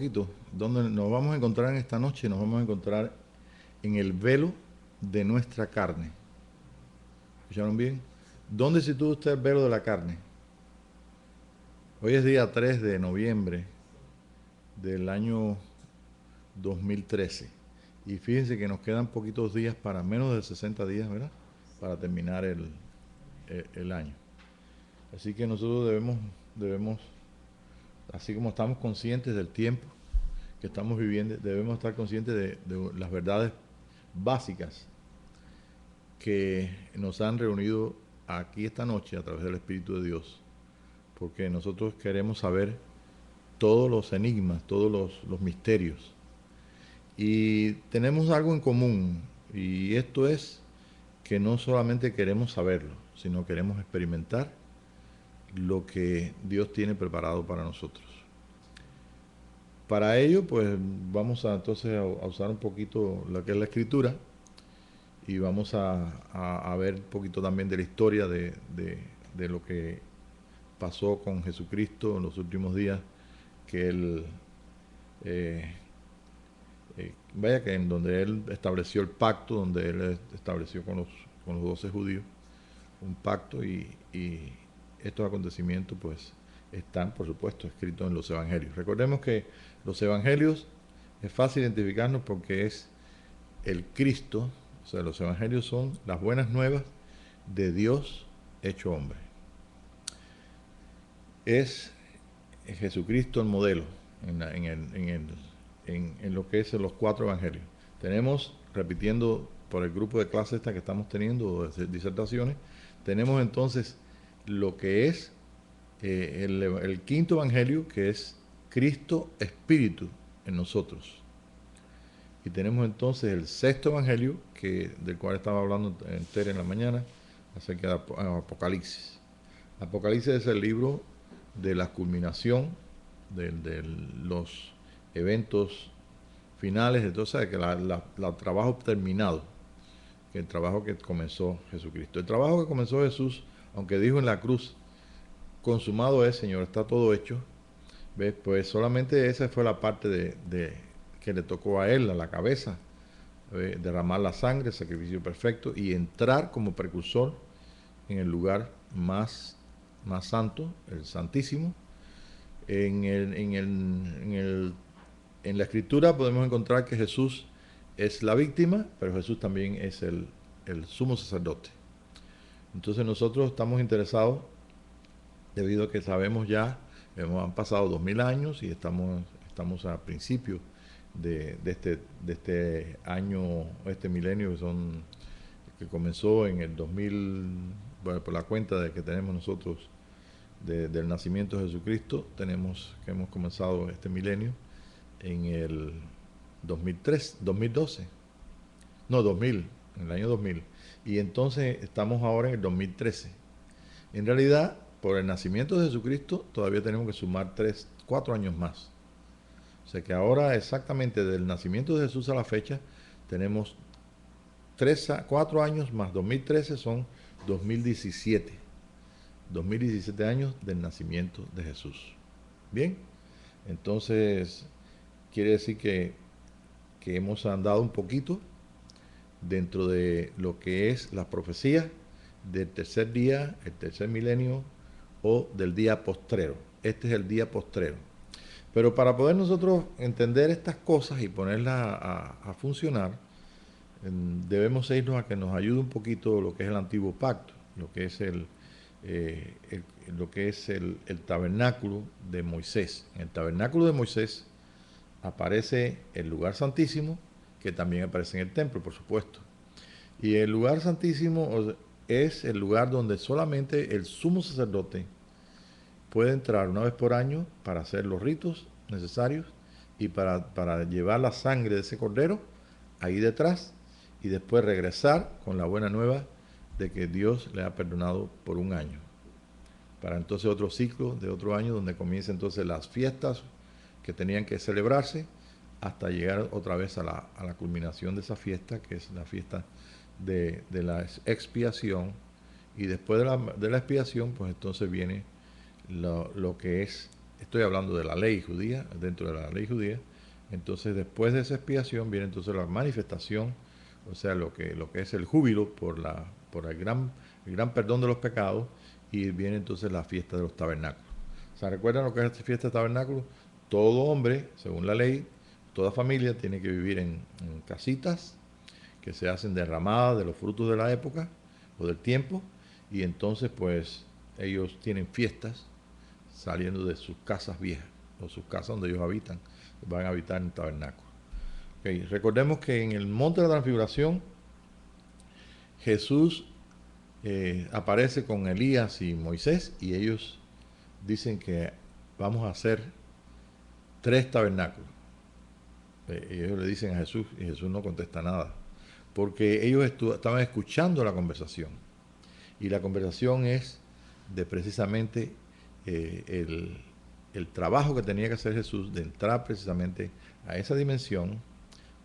Donde nos vamos a encontrar en esta noche, nos vamos a encontrar en el velo de nuestra carne. ¿Escucharon bien? ¿Dónde sitúa usted el velo de la carne? Hoy es día 3 de noviembre del año 2013. Y fíjense que nos quedan poquitos días para, menos de 60 días, ¿verdad? Para terminar el año. Así que nosotros debemos, así como estamos conscientes del tiempo que estamos viviendo, debemos estar conscientes de las verdades básicas que nos han reunido aquí esta noche a través del Espíritu de Dios, porque nosotros queremos saber todos los enigmas, todos los misterios. Y tenemos algo en común, y esto es que no solamente queremos saberlo, sino queremos experimentar lo que Dios tiene preparado para nosotros. Para ello, pues vamos entonces a usar un poquito lo que es la Escritura, y vamos a ver un poquito también de la historia de lo que pasó con Jesucristo en los últimos días, que él, vaya que en donde él estableció el pacto, donde él estableció con los 12 judíos un pacto, y estos acontecimientos pues están, por supuesto, escritos en los evangelios. Recordemos que los evangelios es fácil identificarnos porque es el Cristo. O sea, los evangelios son las buenas nuevas de Dios hecho hombre. Es Jesucristo el modelo en lo que es los 4 evangelios. Tenemos, repitiendo por el grupo de clases esta que estamos teniendo, de disertaciones, tenemos entonces lo que es el 5.º evangelio, que es Cristo Espíritu en nosotros. Y tenemos entonces el 6.º evangelio, del cual estaba hablando entero en la mañana, acerca de Apocalipsis. Apocalipsis es el libro de la culminación de los eventos finales, entonces que el trabajo terminado, que el trabajo que comenzó Jesucristo. El trabajo que comenzó Jesús, aunque dijo en la cruz, consumado es, Señor, está todo hecho, ¿ves? Pues solamente esa fue la parte que le tocó a él, a la cabeza, derramar la sangre, sacrificio perfecto, y entrar como precursor en el lugar más santo, el Santísimo. En la Escritura podemos encontrar que Jesús es la víctima, pero Jesús también es el sumo sacerdote. Entonces nosotros estamos interesados, debido a que sabemos ya, han pasado 2000 años y estamos a principios de este año, este milenio, que comenzó en el 2000, bueno, por la cuenta de que tenemos nosotros del nacimiento de Jesucristo, que hemos comenzado este milenio en el 2012, no, 2000, en el año 2000, y entonces estamos ahora en el 2013. En realidad, por el nacimiento de Jesucristo, todavía tenemos que sumar 4 años más. O sea que ahora, exactamente del nacimiento de Jesús a la fecha, tenemos 4 años más 2013, son 2017. 2017 años del nacimiento de Jesús. Bien, entonces quiere decir que hemos andado un poquito dentro de lo que es la profecía del tercer día, el tercer milenio, o del día postrero. Este es el día postrero. Pero para poder nosotros entender estas cosas y ponerlas a funcionar, debemos irnos a que nos ayude un poquito lo que es el antiguo pacto, lo que es el tabernáculo de Moisés. En el tabernáculo de Moisés aparece el lugar santísimo, que también aparece en el templo, por supuesto. Y el lugar santísimo es el lugar donde solamente el sumo sacerdote puede entrar una vez por año para hacer los ritos necesarios y para llevar la sangre de ese cordero ahí detrás, y después regresar con la buena nueva de que Dios le ha perdonado por un año. Para entonces otro ciclo de otro año, donde comienzan entonces las fiestas que tenían que celebrarse, hasta llegar otra vez a la culminación de esa fiesta, que es la fiesta de la expiación. Y después de la expiación, pues entonces viene lo que es estoy hablando de la ley judía, dentro de la ley judía. Entonces, después de esa expiación viene entonces la manifestación, o sea, lo que es el júbilo por el gran perdón de los pecados, y viene entonces la fiesta de los tabernáculos. O sea, ¿recuerdan lo que es esta fiesta de tabernáculos? Todo hombre, según la ley, toda familia tiene que vivir en casitas que se hacen derramadas de los frutos de la época o del tiempo, y entonces pues ellos tienen fiestas saliendo de sus casas viejas o sus casas donde ellos habitan, van a habitar en el tabernáculo. Okay. Recordemos que en el monte de la transfiguración Jesús aparece con Elías y Moisés, y ellos dicen que vamos a hacer 3 tabernáculos. Y ellos le dicen a Jesús, y Jesús no contesta nada, porque ellos estaban escuchando la conversación, y la conversación es de precisamente el trabajo que tenía que hacer Jesús de entrar precisamente a esa dimensión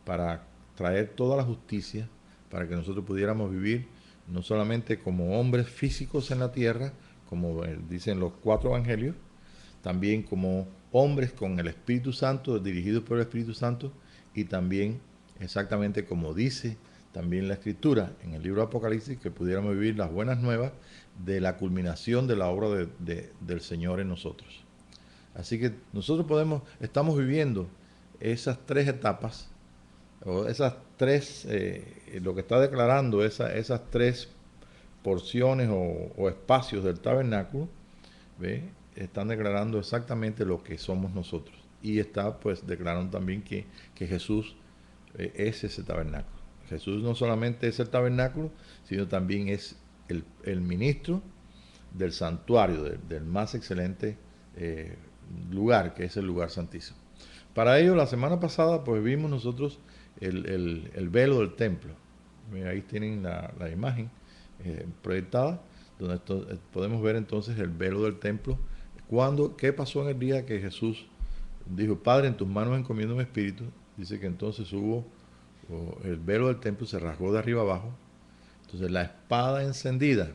para traer toda la justicia, para que nosotros pudiéramos vivir no solamente como hombres físicos en la tierra, como dicen los 4 evangelios, también como hombres con el Espíritu Santo, dirigidos por el Espíritu Santo, y también exactamente como dice también la Escritura en el libro de Apocalipsis, que pudiéramos vivir las buenas nuevas de la culminación de la obra del Señor en nosotros. Así que nosotros estamos viviendo esas 3 etapas, o esas 3, lo que está declarando esas 3 porciones o espacios del tabernáculo, ¿ve? Están declarando exactamente lo que somos nosotros. Y está pues declarando también que Jesús es ese tabernáculo. Jesús no solamente es el tabernáculo, sino también es el ministro del santuario, del más excelente lugar, que es el lugar santísimo. Para ello, la semana pasada pues vimos nosotros el velo del templo. Ahí tienen la imagen proyectada, donde podemos ver entonces el velo del templo. ¿Qué pasó en el día que Jesús dijo, Padre, en tus manos encomiendo mi espíritu? Dice que entonces el velo del templo se rasgó de arriba abajo. Entonces la espada encendida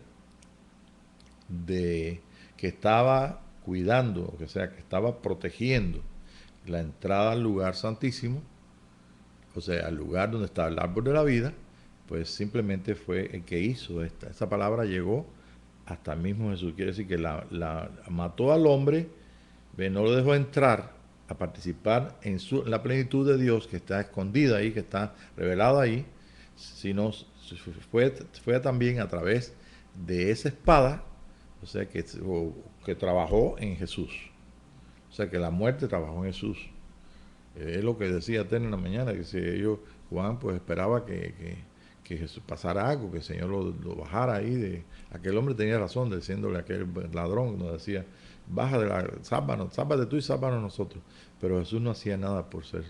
que estaba cuidando, o sea, que estaba protegiendo la entrada al lugar santísimo, o sea, al lugar donde estaba el árbol de la vida, pues simplemente fue el que hizo esa palabra llegó hasta mismo Jesús. Quiere decir que la mató al hombre, no lo dejó entrar a participar en la plenitud de Dios que está escondida ahí, que está revelada ahí, sino fue también a través de esa espada, o sea, que trabajó en Jesús. O sea, que la muerte trabajó en Jesús. Es lo que decía Tene en la mañana, que si Juan pues esperaba que Jesús pasara algo, que el Señor lo bajara ahí. Aquel hombre tenía razón, diciéndole a aquel ladrón, nos decía, baja de la, sálvate tú y sálvanos nosotros. Pero Jesús no hacía nada por ser.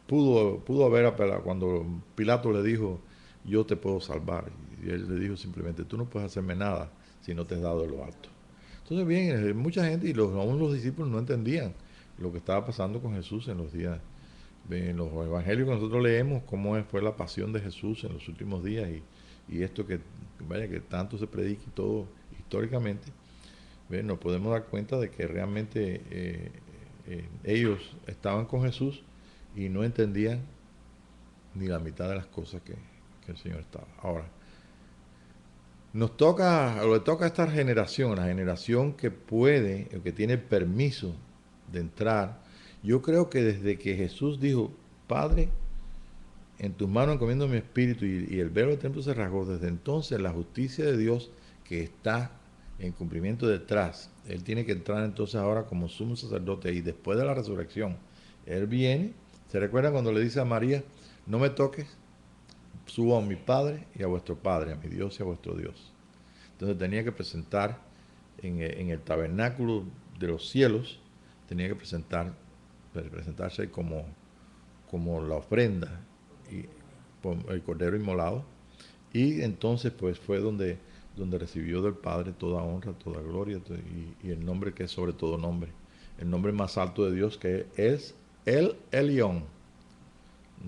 Pudo haber apelado cuando Pilato le dijo, yo te puedo salvar. Y él le dijo simplemente, tú no puedes hacerme nada si no te has dado de lo alto. Entonces bien, mucha gente, y aún los discípulos no entendían lo que estaba pasando con Jesús en los días. En los evangelios que nosotros leemos, cómo fue la pasión de Jesús en los últimos días, y esto que tanto se predica y todo históricamente, nos podemos dar cuenta de que realmente ellos estaban con Jesús y no entendían ni la mitad de las cosas que el Señor estaba. Ahora, le toca a esta generación, la generación que puede, que tiene permiso de entrar. Yo creo que desde que Jesús dijo, Padre, en tus manos encomiendo mi espíritu, y el velo del templo se rasgó, desde entonces la justicia de Dios que está en cumplimiento detrás, Él tiene que entrar entonces ahora como sumo sacerdote, y después de la resurrección, Él viene. ¿Se recuerdan cuando le dice a María, no me toques, subo a mi Padre y a vuestro Padre, a mi Dios y a vuestro Dios? Entonces tenía que presentar en el tabernáculo de los cielos, tenía que presentarse como la ofrenda, y el cordero inmolado, y entonces pues fue donde recibió del Padre toda honra, toda gloria, y el nombre que es sobre todo nombre, el nombre más alto de Dios, que es el Elión.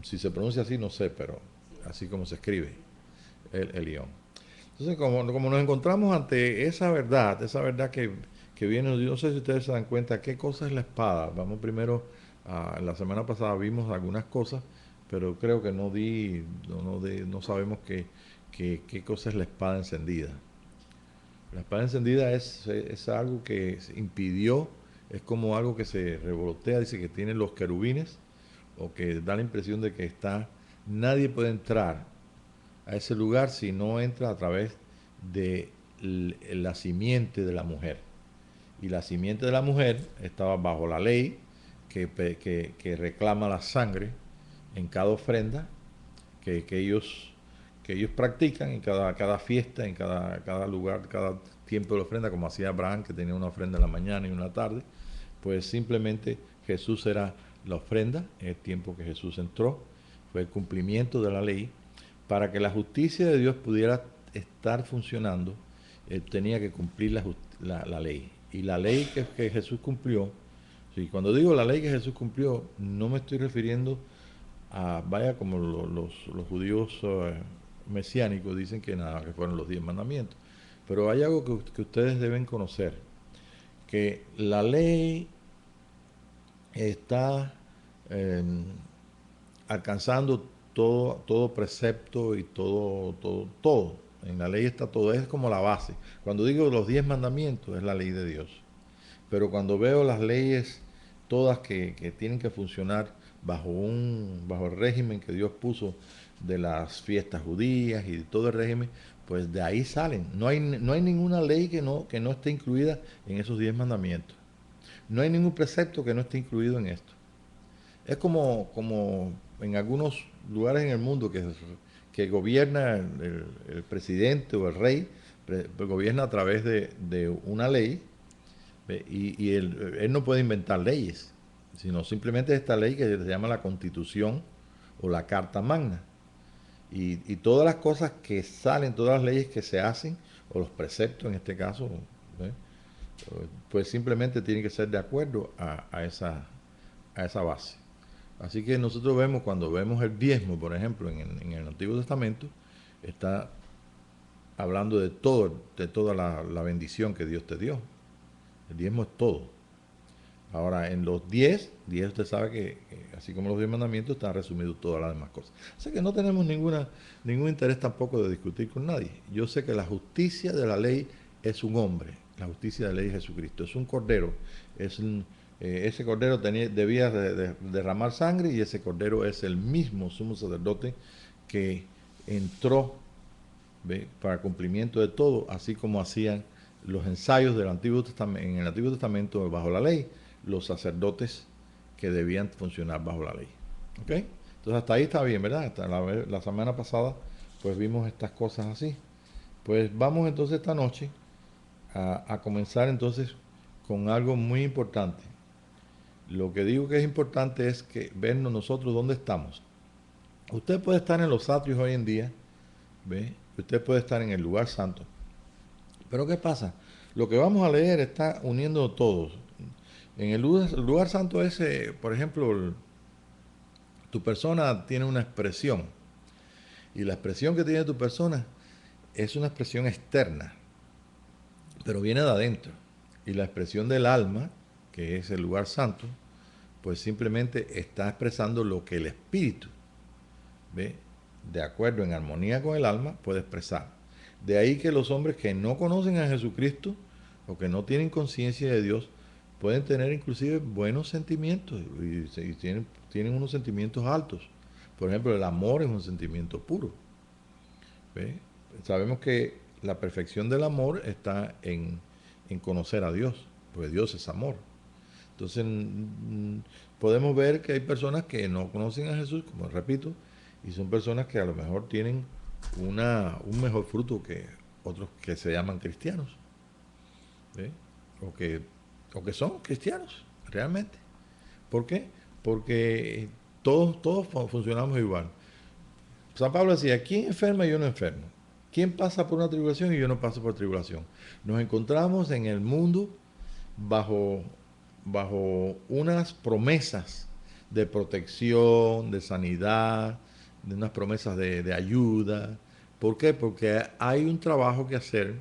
Si se pronuncia así no sé, pero así como se escribe, el Elión. Entonces como nos encontramos ante esa verdad que viene, yo no sé si ustedes se dan cuenta qué cosa es la espada. Vamos primero, la semana pasada vimos algunas cosas, pero creo que no sabemos qué cosa es la espada encendida. La espada encendida es algo que se impidió, es como algo que se revolotea, dice que tiene los querubines, o que da la impresión de que nadie puede entrar a ese lugar si no entra a través de la simiente de la mujer. Y la simiente de la mujer estaba bajo la ley que reclama la sangre en cada ofrenda que ellos practican en cada fiesta, en cada lugar, cada tiempo de la ofrenda, como hacía Abraham, que tenía una ofrenda en la mañana y una tarde. Pues simplemente Jesús era la ofrenda en el tiempo que Jesús entró, fue el cumplimiento de la ley. Para que la justicia de Dios pudiera estar funcionando, él tenía que cumplir la ley. Y la ley que Jesús cumplió, sí, cuando digo la ley que Jesús cumplió, no me estoy refiriendo vaya como los judíos mesiánicos dicen que nada, que fueron los 10 mandamientos. Pero hay algo que ustedes deben conocer, que la ley está eh, alcanzando todo precepto y todo. En la ley está todo, es como la base. Cuando digo los 10 mandamientos, es la ley de Dios. Pero cuando veo las leyes todas que tienen que funcionar bajo el régimen que Dios puso de las fiestas judías y de todo el régimen, pues de ahí salen. No hay ninguna ley que no esté incluida en esos 10 mandamientos. No hay ningún precepto que no esté incluido en esto. Es como en algunos lugares en el mundo que gobierna el presidente o el rey, gobierna a través de una ley. Y él no puede inventar leyes, sino simplemente esta ley que se llama la Constitución o la Carta Magna. Y todas las cosas que salen, todas las leyes que se hacen, o los preceptos en este caso, ¿eh? Pues simplemente tienen que ser de acuerdo a esa base. Así que nosotros vemos, cuando vemos el diezmo, por ejemplo, en el Antiguo Testamento, está hablando de toda la bendición que Dios te dio. El diezmo es todo. Ahora, en los 10 usted sabe que así como los 10 mandamientos, están resumidos todas las demás cosas. Así que no tenemos ningún interés tampoco de discutir con nadie. Yo sé que la justicia de la ley es un hombre, la justicia de la ley es Jesucristo, es un cordero. Ese cordero debía derramar sangre, y ese cordero es el mismo sumo sacerdote que entró, ¿ve?, para cumplimiento de todo, así como hacían los ensayos del Antiguo Testamento, en el Antiguo Testamento bajo la ley, los sacerdotes que debían funcionar bajo la ley. ¿Ok? Entonces hasta ahí está bien, ¿verdad? Hasta la semana pasada pues vimos estas cosas así. Pues vamos entonces esta noche a comenzar entonces con algo muy importante. Lo que digo que es importante es que vernos nosotros dónde estamos. Usted puede estar en los atrios hoy en día, ¿ve? Usted puede estar en el lugar santo. Pero ¿qué pasa? Lo que vamos a leer está uniendo todos. En el lugar santo ese, por ejemplo, tu persona tiene una expresión. Y la expresión que tiene tu persona es una expresión externa, pero viene de adentro. Y la expresión del alma, que es el lugar santo, pues simplemente está expresando lo que el espíritu, ¿ve?, de acuerdo, en armonía con el alma, puede expresar. De ahí que los hombres que no conocen a Jesucristo o que no tienen conciencia de Dios pueden tener inclusive buenos sentimientos y tienen unos sentimientos altos. Por ejemplo, el amor es un sentimiento puro. ¿Ve? Sabemos que la perfección del amor está en conocer a Dios, porque Dios es amor. Entonces podemos ver que hay personas que no conocen a Jesús, como repito, y son personas que a lo mejor tienen un mejor fruto que otros que se llaman cristianos, ¿sí?, o que son cristianos realmente. ¿Por qué? Porque todos funcionamos igual. San Pablo decía: ¿quién enferma y yo no enfermo? ¿Quién pasa por una tribulación y yo no paso por tribulación? Nos encontramos en el mundo bajo unas promesas de protección, de sanidad, de unas promesas de ayuda. ¿Por qué? Porque hay un trabajo que hacer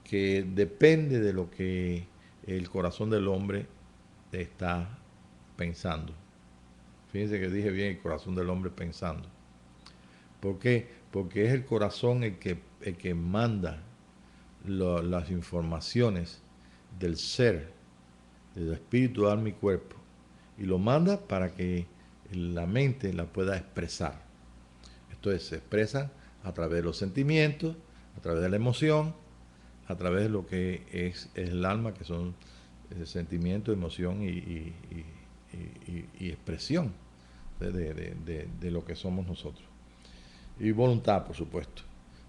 que depende de lo que el corazón del hombre está pensando. Fíjense que dije bien, el corazón del hombre pensando. ¿Por qué? Porque es el corazón el que manda las informaciones del ser, del espíritu, alma y cuerpo. Y lo manda para que la mente la pueda expresar. Esto es, se expresa a través de los sentimientos, a través de la emoción, a través de lo que es el alma, que son sentimiento, emoción y expresión de lo que somos nosotros. Y voluntad, por supuesto.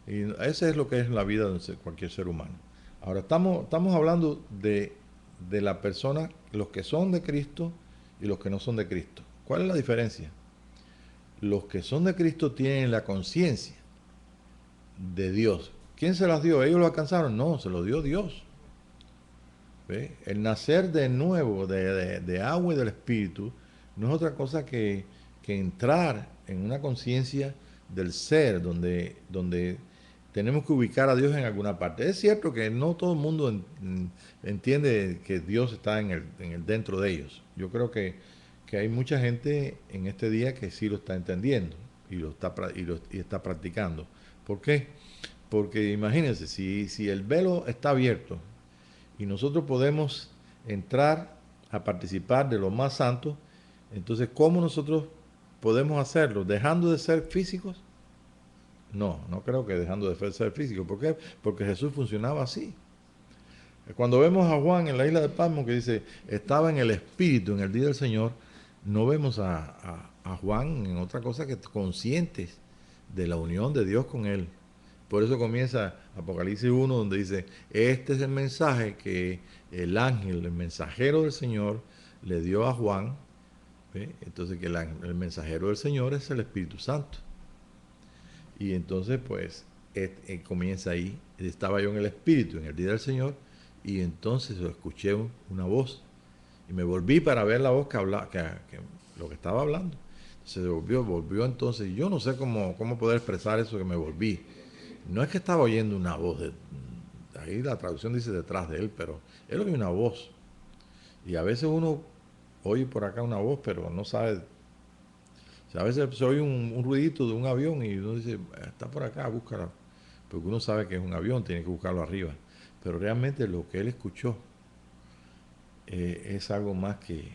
Y ese es lo que es la vida de cualquier ser humano. Ahora, estamos hablando de la persona, los que son de Cristo y los que no son de Cristo. ¿Cuál es la diferencia? Los que son de Cristo tienen la conciencia de Dios. ¿Quién se las dio? ¿Ellos lo alcanzaron? No, se lo dio Dios. ¿Ve? El nacer de nuevo de agua y del Espíritu no es otra cosa que entrar en una conciencia del ser, donde tenemos que ubicar a Dios en alguna parte. Es cierto que no todo el mundo entiende que Dios está en el dentro de ellos. Yo creo que hay mucha gente en este día que sí lo está entendiendo y lo está practicando. ¿Por qué? Porque imagínense, si el velo está abierto y nosotros podemos entrar a participar de lo más santo, entonces ¿cómo nosotros podemos hacerlo? ¿Dejando de ser físicos? No, no creo que dejando de ser físicos. ¿Por qué? Porque Jesús funcionaba así. Cuando vemos a Juan en la isla de Patmos que dice, estaba en el Espíritu en el día del Señor, no vemos a Juan en otra cosa que conscientes de la unión de Dios con él. Por eso comienza Apocalipsis 1, donde dice, este es el mensaje que el ángel, el mensajero del Señor, le dio a Juan. ¿Ve? Entonces que el mensajero del Señor es el Espíritu Santo. Y entonces pues comienza ahí, estaba yo en el Espíritu en el día del Señor, y entonces escuché una voz, y me volví para ver la voz que lo que estaba hablando. Se volvió entonces, yo no sé cómo poder expresar eso que me volví. No es que estaba oyendo una voz, ahí la traducción dice detrás de él, pero él oye una voz. Y a veces uno oye por acá una voz, pero no sabe. O sea, a veces se oye un ruidito de un avión y uno dice, está por acá, búscala. Porque uno sabe que es un avión, tiene que buscarlo arriba. Pero realmente lo que él escuchó es algo más que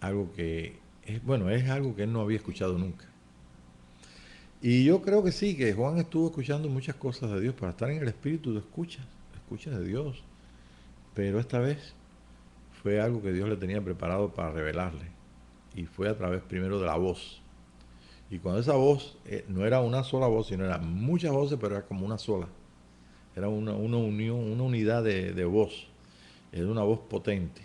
algo que es algo que él no había escuchado nunca. Y yo creo que sí, que Juan estuvo escuchando muchas cosas de Dios. Para estar en el Espíritu, escuchas de Dios. Pero esta vez fue algo que Dios le tenía preparado para revelarle. Y fue a través primero de la voz. Y cuando esa voz no era una sola voz, sino eran muchas voces, pero era como una sola. Era una unión, una unidad de voz. Era una voz potente.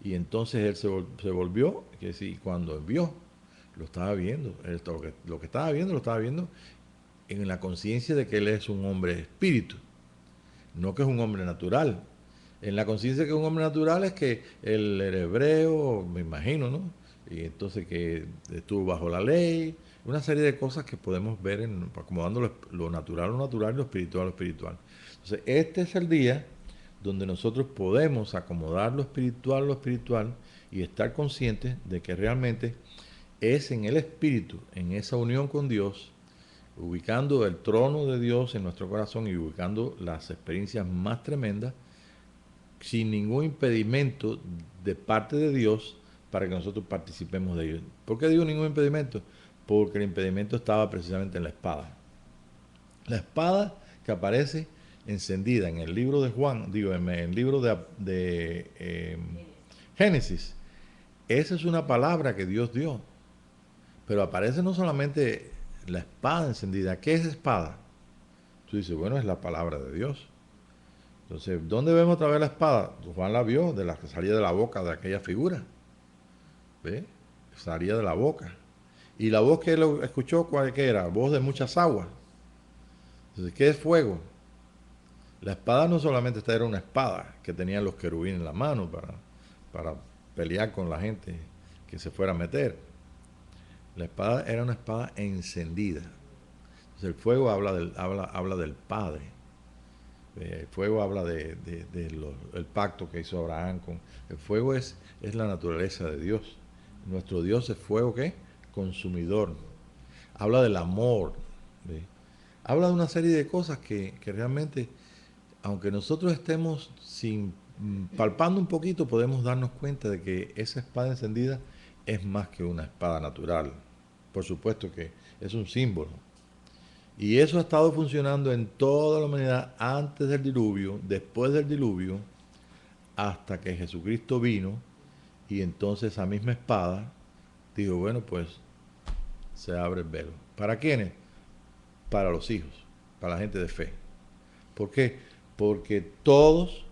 Y entonces él se volvió, que sí, cuando vio, lo estaba viendo. Lo que estaba viendo, lo estaba viendo en la conciencia de que él es un hombre espíritu, no que es un hombre natural. En la conciencia de que es un hombre natural es que él era hebreo, me imagino, ¿no? Y entonces que estuvo bajo la ley, una serie de cosas que podemos ver acomodando lo natural y lo espiritual. Entonces, este es el día donde nosotros podemos acomodar lo espiritual y estar conscientes de que realmente es en el espíritu, en esa unión con Dios, ubicando el trono de Dios en nuestro corazón y ubicando las experiencias más tremendas, sin ningún impedimento de parte de Dios para que nosotros participemos de ello. ¿Por qué digo ningún impedimento? Porque el impedimento estaba precisamente en la espada. La espada que aparece encendida en el libro de Juan, en el libro de Génesis, esa es una palabra que Dios dio. Pero aparece no solamente la espada encendida. ¿Qué es espada? Tú dices, bueno, es la palabra de Dios. Entonces, ¿dónde vemos otra vez la espada? Juan la vio, de la que salía de la boca de aquella figura. ¿Ve? Salía de la boca. Y la voz que él escuchó, ¿cuál que era? Voz de muchas aguas. Entonces, ¿qué es fuego? La espada no solamente era una espada que tenían los querubines en la mano para pelear con la gente que se fuera a meter. La espada era una espada encendida. Entonces, el fuego habla del Padre. El fuego habla el pacto que hizo Abraham con... El fuego es la naturaleza de Dios. Nuestro Dios es fuego, ¿qué? Consumidor. Habla del amor. ¿Ve? Habla de una serie de cosas que realmente, aunque nosotros estemos palpando un poquito, podemos darnos cuenta de que esa espada encendida es más que una espada natural. Por supuesto que es un símbolo. Y eso ha estado funcionando en toda la humanidad antes del diluvio, después del diluvio, hasta que Jesucristo vino y entonces esa misma espada dijo, bueno, pues se abre el velo. ¿Para quiénes? Para los hijos, para la gente de fe. ¿Por qué? Porque todos,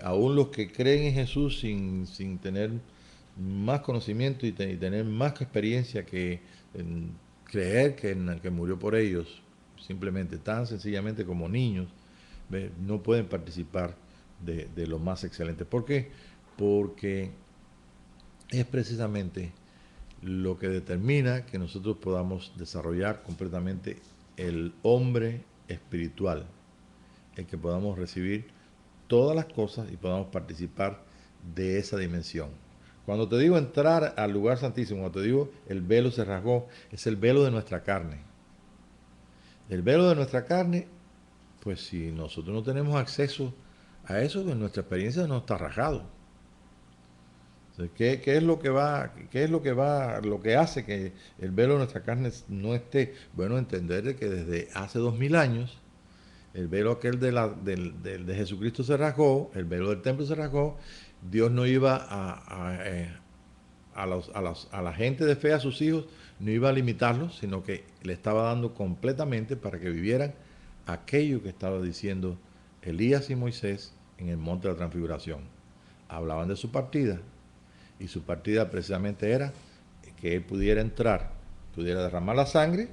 aún los que creen en Jesús sin tener más conocimiento y tener más experiencia que creer que murió por ellos, simplemente tan sencillamente como niños, no pueden participar de lo más excelente. ¿Por qué? Porque es precisamente lo que determina que nosotros podamos desarrollar completamente el hombre espiritual, el que podamos recibir todas las cosas y podamos participar de esa dimensión. Cuando te digo entrar al lugar santísimo, cuando te digo el velo se rasgó, es el velo de nuestra carne. El velo de nuestra carne, pues si nosotros no tenemos acceso a eso, pues nuestra experiencia no está rasgado. ¿Qué es lo que lo que hace que el velo de nuestra carne no esté? Bueno, entender que desde hace 2000 años el velo aquel de Jesucristo se rasgó, el velo del templo se rasgó, Dios no iba a la gente de fe, a sus hijos, no iba a limitarlos, sino que le estaba dando completamente para que vivieran aquello que estaba diciendo Elías y Moisés en el monte de la transfiguración. Hablaban de su partida, y su partida precisamente era que él pudiera entrar, pudiera derramar la sangre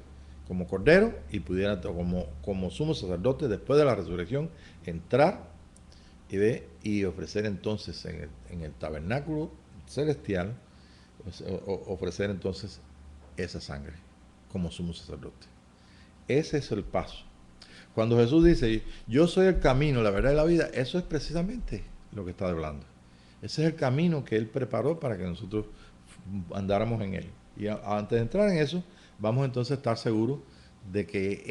como cordero y pudiera como sumo sacerdote después de la resurrección entrar y ofrecer entonces en el tabernáculo celestial, ofrecer entonces esa sangre como sumo sacerdote. Ese es el paso. Cuando Jesús dice, yo soy el camino, la verdad y la vida, eso es precisamente lo que está hablando. Ese es el camino que Él preparó para que nosotros andáramos en Él. Y antes de entrar en eso, vamos entonces a estar seguros de que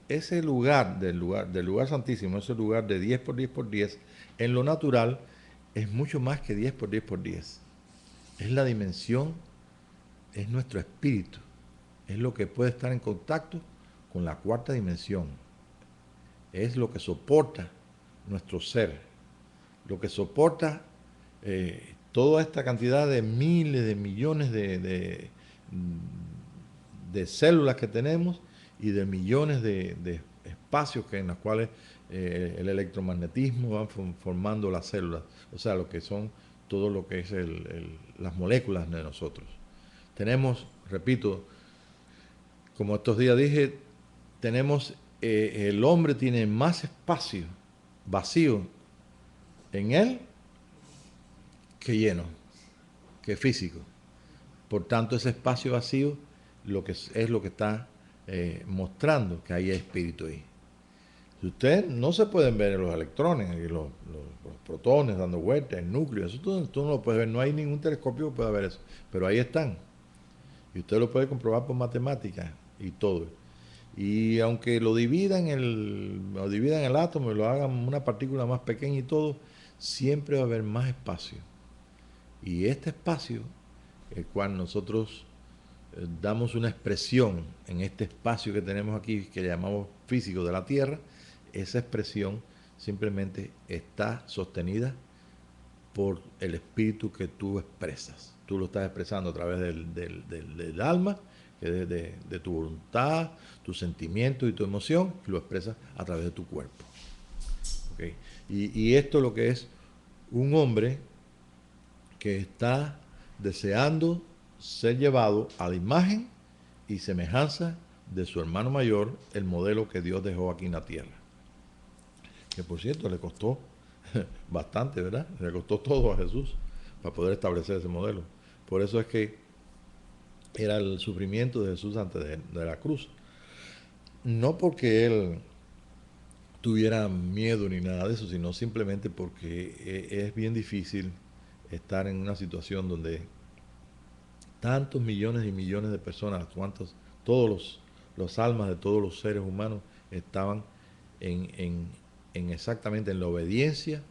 ese lugar del lugar santísimo, ese lugar de 10 por 10 por 10, en lo natural, es mucho más que 10 por 10 por 10. Es la dimensión, es nuestro espíritu, es lo que puede estar en contacto con la cuarta dimensión. Es lo que soporta nuestro ser, lo que soporta toda esta cantidad de miles de millones de células que tenemos y de millones de espacios en los cuales el electromagnetismo va formando las células, o sea, lo que son todo lo que es las moléculas de nosotros. Tenemos, repito, como estos días dije, tenemos, el hombre tiene más espacio vacío en él que lleno, que físico. Por tanto, ese espacio vacío es lo que está mostrando que hay espíritu ahí. Si ustedes no se pueden ver los electrones, los protones dando vueltas, el núcleo, eso tú no lo puedes ver, no hay ningún telescopio que pueda ver eso, pero ahí están. Y usted lo puede comprobar por matemáticas y todo. Y aunque lo dividan el átomo y lo hagan una partícula más pequeña y todo, siempre va a haber más espacio. Y este espacio, el cual nosotros damos una expresión en este espacio que tenemos aquí, que llamamos físico de la Tierra, esa expresión simplemente está sostenida por el espíritu que tú expresas. Tú lo estás expresando a través del alma, que es de tu voluntad, tu sentimiento y tu emoción, y lo expresas a través de tu cuerpo. ¿Okay? Y esto es lo que es un hombre que está deseando ser llevado a la imagen y semejanza de su hermano mayor, el modelo que Dios dejó aquí en la tierra. Que por cierto le costó bastante, ¿verdad? Le costó todo a Jesús para poder establecer ese modelo. Por eso es que era el sufrimiento de Jesús antes de la cruz. No porque él tuviera miedo ni nada de eso, sino simplemente porque es bien difícil estar en una situación donde tantos millones y millones de personas, todos los almas de todos los seres humanos estaban en, exactamente en la obediencia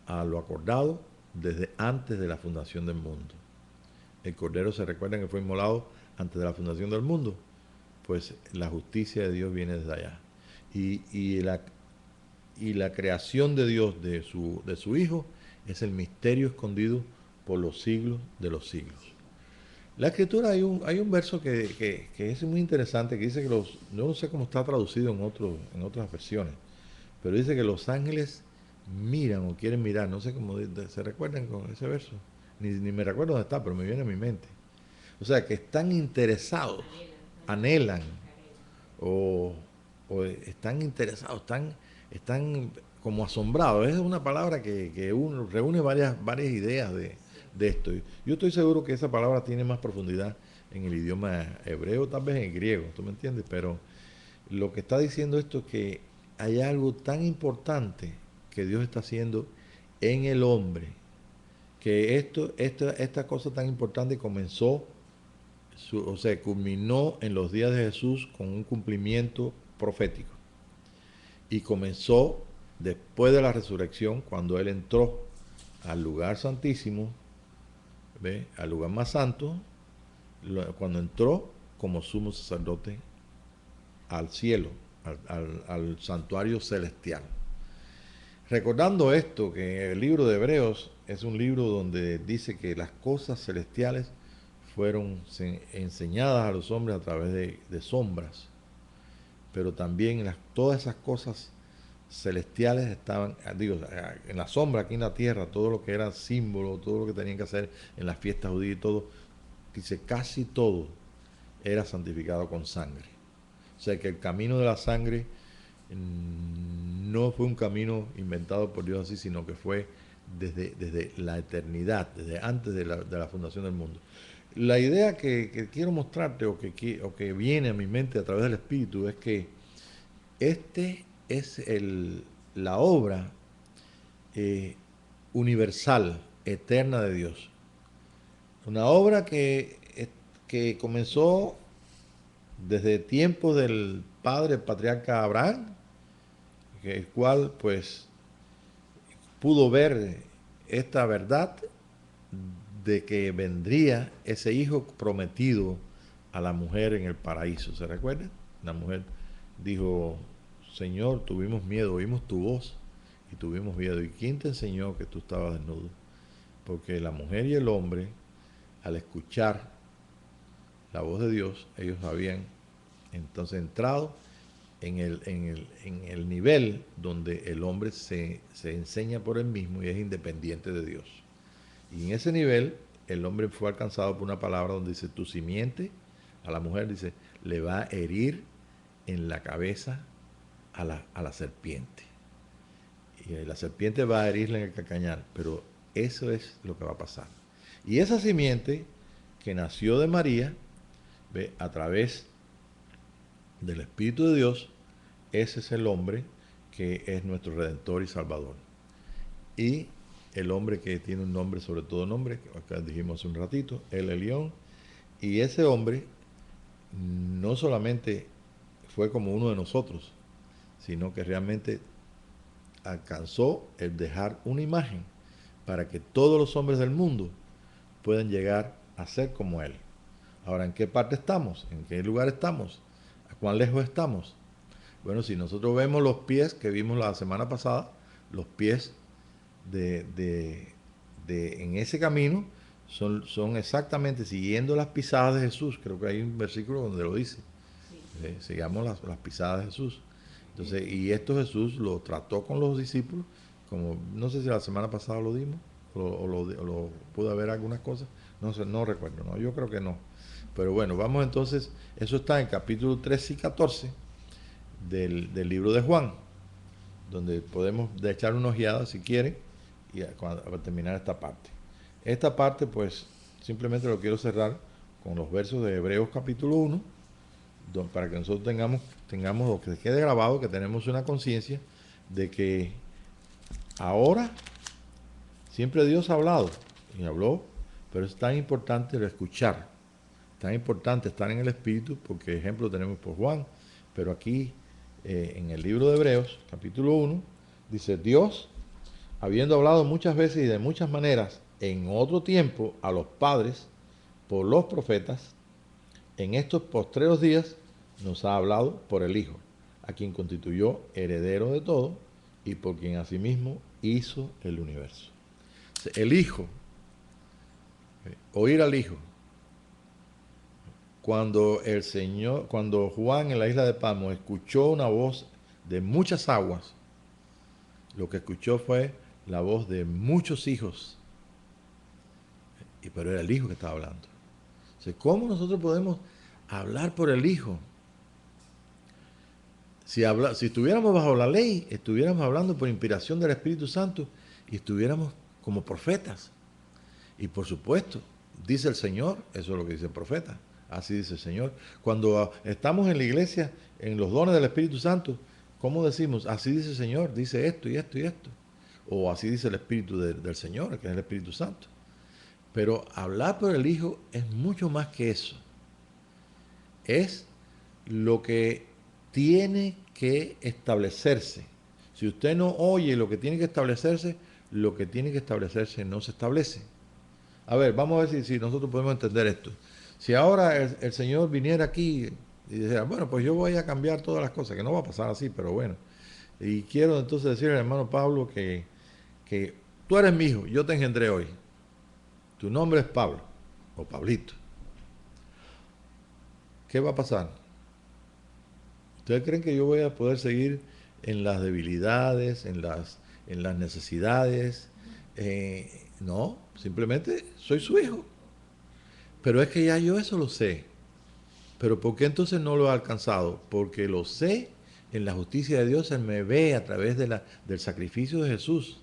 a lo acordado desde antes de la fundación del mundo. El Cordero, se recuerdan que fue inmolado antes de la fundación del mundo, pues la justicia de Dios viene desde allá. Y la creación de Dios de su Hijo es el misterio escondido por los siglos de los siglos. La escritura, hay un verso que es muy interesante, que dice que no sé cómo está traducido en otras versiones, pero dice que los ángeles miran o quieren mirar, no sé cómo se recuerdan con ese verso, ni me recuerdo dónde está, pero me viene a mi mente. O sea, que están interesados, anhelan, o, o están interesados, están como asombrados. Es una palabra que uno reúne varias ideas de esto. Yo estoy seguro que esa palabra tiene más profundidad en el idioma hebreo, tal vez en el griego, ¿tú me entiendes? Pero lo que está diciendo esto es que hay algo tan importante que Dios está haciendo en el hombre, que esta cosa tan importante comenzó, o sea, culminó en los días de Jesús con un cumplimiento profético. Y comenzó después de la resurrección, cuando Él entró al lugar santísimo, ¿ve? Al lugar más santo, cuando entró como sumo sacerdote al cielo, al santuario celestial. Recordando esto, que el libro de Hebreos es un libro donde dice que las cosas celestiales fueron enseñadas a los hombres a través de sombras, pero también todas esas cosas celestiales estaban, digo, en la sombra aquí en la tierra, todo lo que era símbolo, todo lo que tenían que hacer en las fiestas judías y todo, dice, casi todo era santificado con sangre. O sea que el camino de la sangre no fue un camino inventado por Dios así, sino que fue desde la eternidad, desde antes de la fundación del mundo. La idea que quiero mostrarte o que viene a mi mente a través del Espíritu es que este es la obra universal, eterna de Dios. Una obra que comenzó desde tiempos del padre, el patriarca Abraham, el cual pues pudo ver esta verdad de que vendría ese hijo prometido a la mujer en el paraíso. ¿Se recuerda? La mujer dijo, Señor, tuvimos miedo, oímos tu voz y tuvimos miedo. ¿Y quién te enseñó que tú estabas desnudo? Porque la mujer y el hombre, al escuchar la voz de Dios, ellos habían entonces entrado en el nivel donde el hombre se enseña por él mismo y es independiente de Dios. Y en ese nivel el hombre fue alcanzado por una palabra donde dice, tu simiente, a la mujer dice, le va a herir en la cabeza a la serpiente. Y la serpiente va a herirle en el calcañar, pero eso es lo que va a pasar. Y esa simiente que nació de María, ¿ve? A través del Espíritu de Dios, ese es el hombre que es nuestro Redentor y Salvador. Y el hombre que tiene un nombre sobre todo nombre, que acá dijimos hace un ratito, el Elión. Y ese hombre no solamente fue como uno de nosotros, sino que realmente alcanzó el dejar una imagen para que todos los hombres del mundo puedan llegar a ser como él. Ahora, ¿en qué parte estamos? ¿En qué lugar estamos? ¿A cuán lejos estamos? Bueno, si nosotros vemos los pies que vimos la semana pasada, los pies en ese camino son exactamente siguiendo las pisadas de Jesús. Creo que hay un versículo donde lo dice. Sigamos las pisadas de Jesús. Entonces, y esto Jesús lo trató con los discípulos, como no sé si la semana pasada lo dimos, o lo pudo haber algunas cosas, no sé, no recuerdo, no, yo creo que no. Pero bueno, vamos entonces, eso está en capítulo 13 y 14 del libro de Juan, donde podemos echar una ojeada si quieren, y a terminar esta parte. Esta parte, pues, simplemente lo quiero cerrar con los versos de Hebreos capítulo 1, para que nosotros tengamos o que quede grabado que tenemos una conciencia de que ahora siempre Dios ha hablado y habló, pero es tan importante escuchar, tan importante estar en el Espíritu, porque ejemplo tenemos por Juan, pero aquí en el libro de Hebreos, capítulo 1, dice: Dios, habiendo hablado muchas veces y de muchas maneras en otro tiempo a los padres por los profetas, en estos postreros días nos ha hablado por el Hijo, a quien constituyó heredero de todo y por quien asimismo hizo el universo. El Hijo, oír al Hijo. Cuando el Señor, cuando Juan en la isla de Patmos escuchó una voz de muchas aguas, lo que escuchó fue la voz de muchos hijos, pero era el Hijo que estaba hablando. O sea, ¿cómo nosotros podemos hablar por el Hijo? Si estuviéramos bajo la ley, estuviéramos hablando por inspiración del Espíritu Santo y estuviéramos como profetas. Y por supuesto, dice el Señor, eso es lo que dice el profeta, así dice el Señor. Cuando estamos en la iglesia, en los dones del Espíritu Santo, ¿cómo decimos? Así dice el Señor, dice esto y esto y esto. O así dice el Espíritu del Señor, que es el Espíritu Santo. Pero hablar por el Hijo es mucho más que eso. Es lo que tiene que establecerse. Si usted no oye lo que tiene que establecerse, lo que tiene que establecerse no se establece. A ver, vamos a ver si nosotros podemos entender esto. Si ahora el Señor viniera aquí y dijera: bueno, pues yo voy a cambiar todas las cosas, que no va a pasar así, pero bueno. Y quiero entonces decirle al hermano Pablo que tú eres mi hijo, yo te engendré hoy. Tu nombre es Pablo o Pablito. ¿Qué va a pasar? ¿Ustedes creen que yo voy a poder seguir en las debilidades, en las necesidades? No, simplemente soy su hijo. Pero es que ya yo eso lo sé. ¿Pero por qué entonces no lo he alcanzado? Porque lo sé en la justicia de Dios, Él me ve a través del sacrificio de Jesús.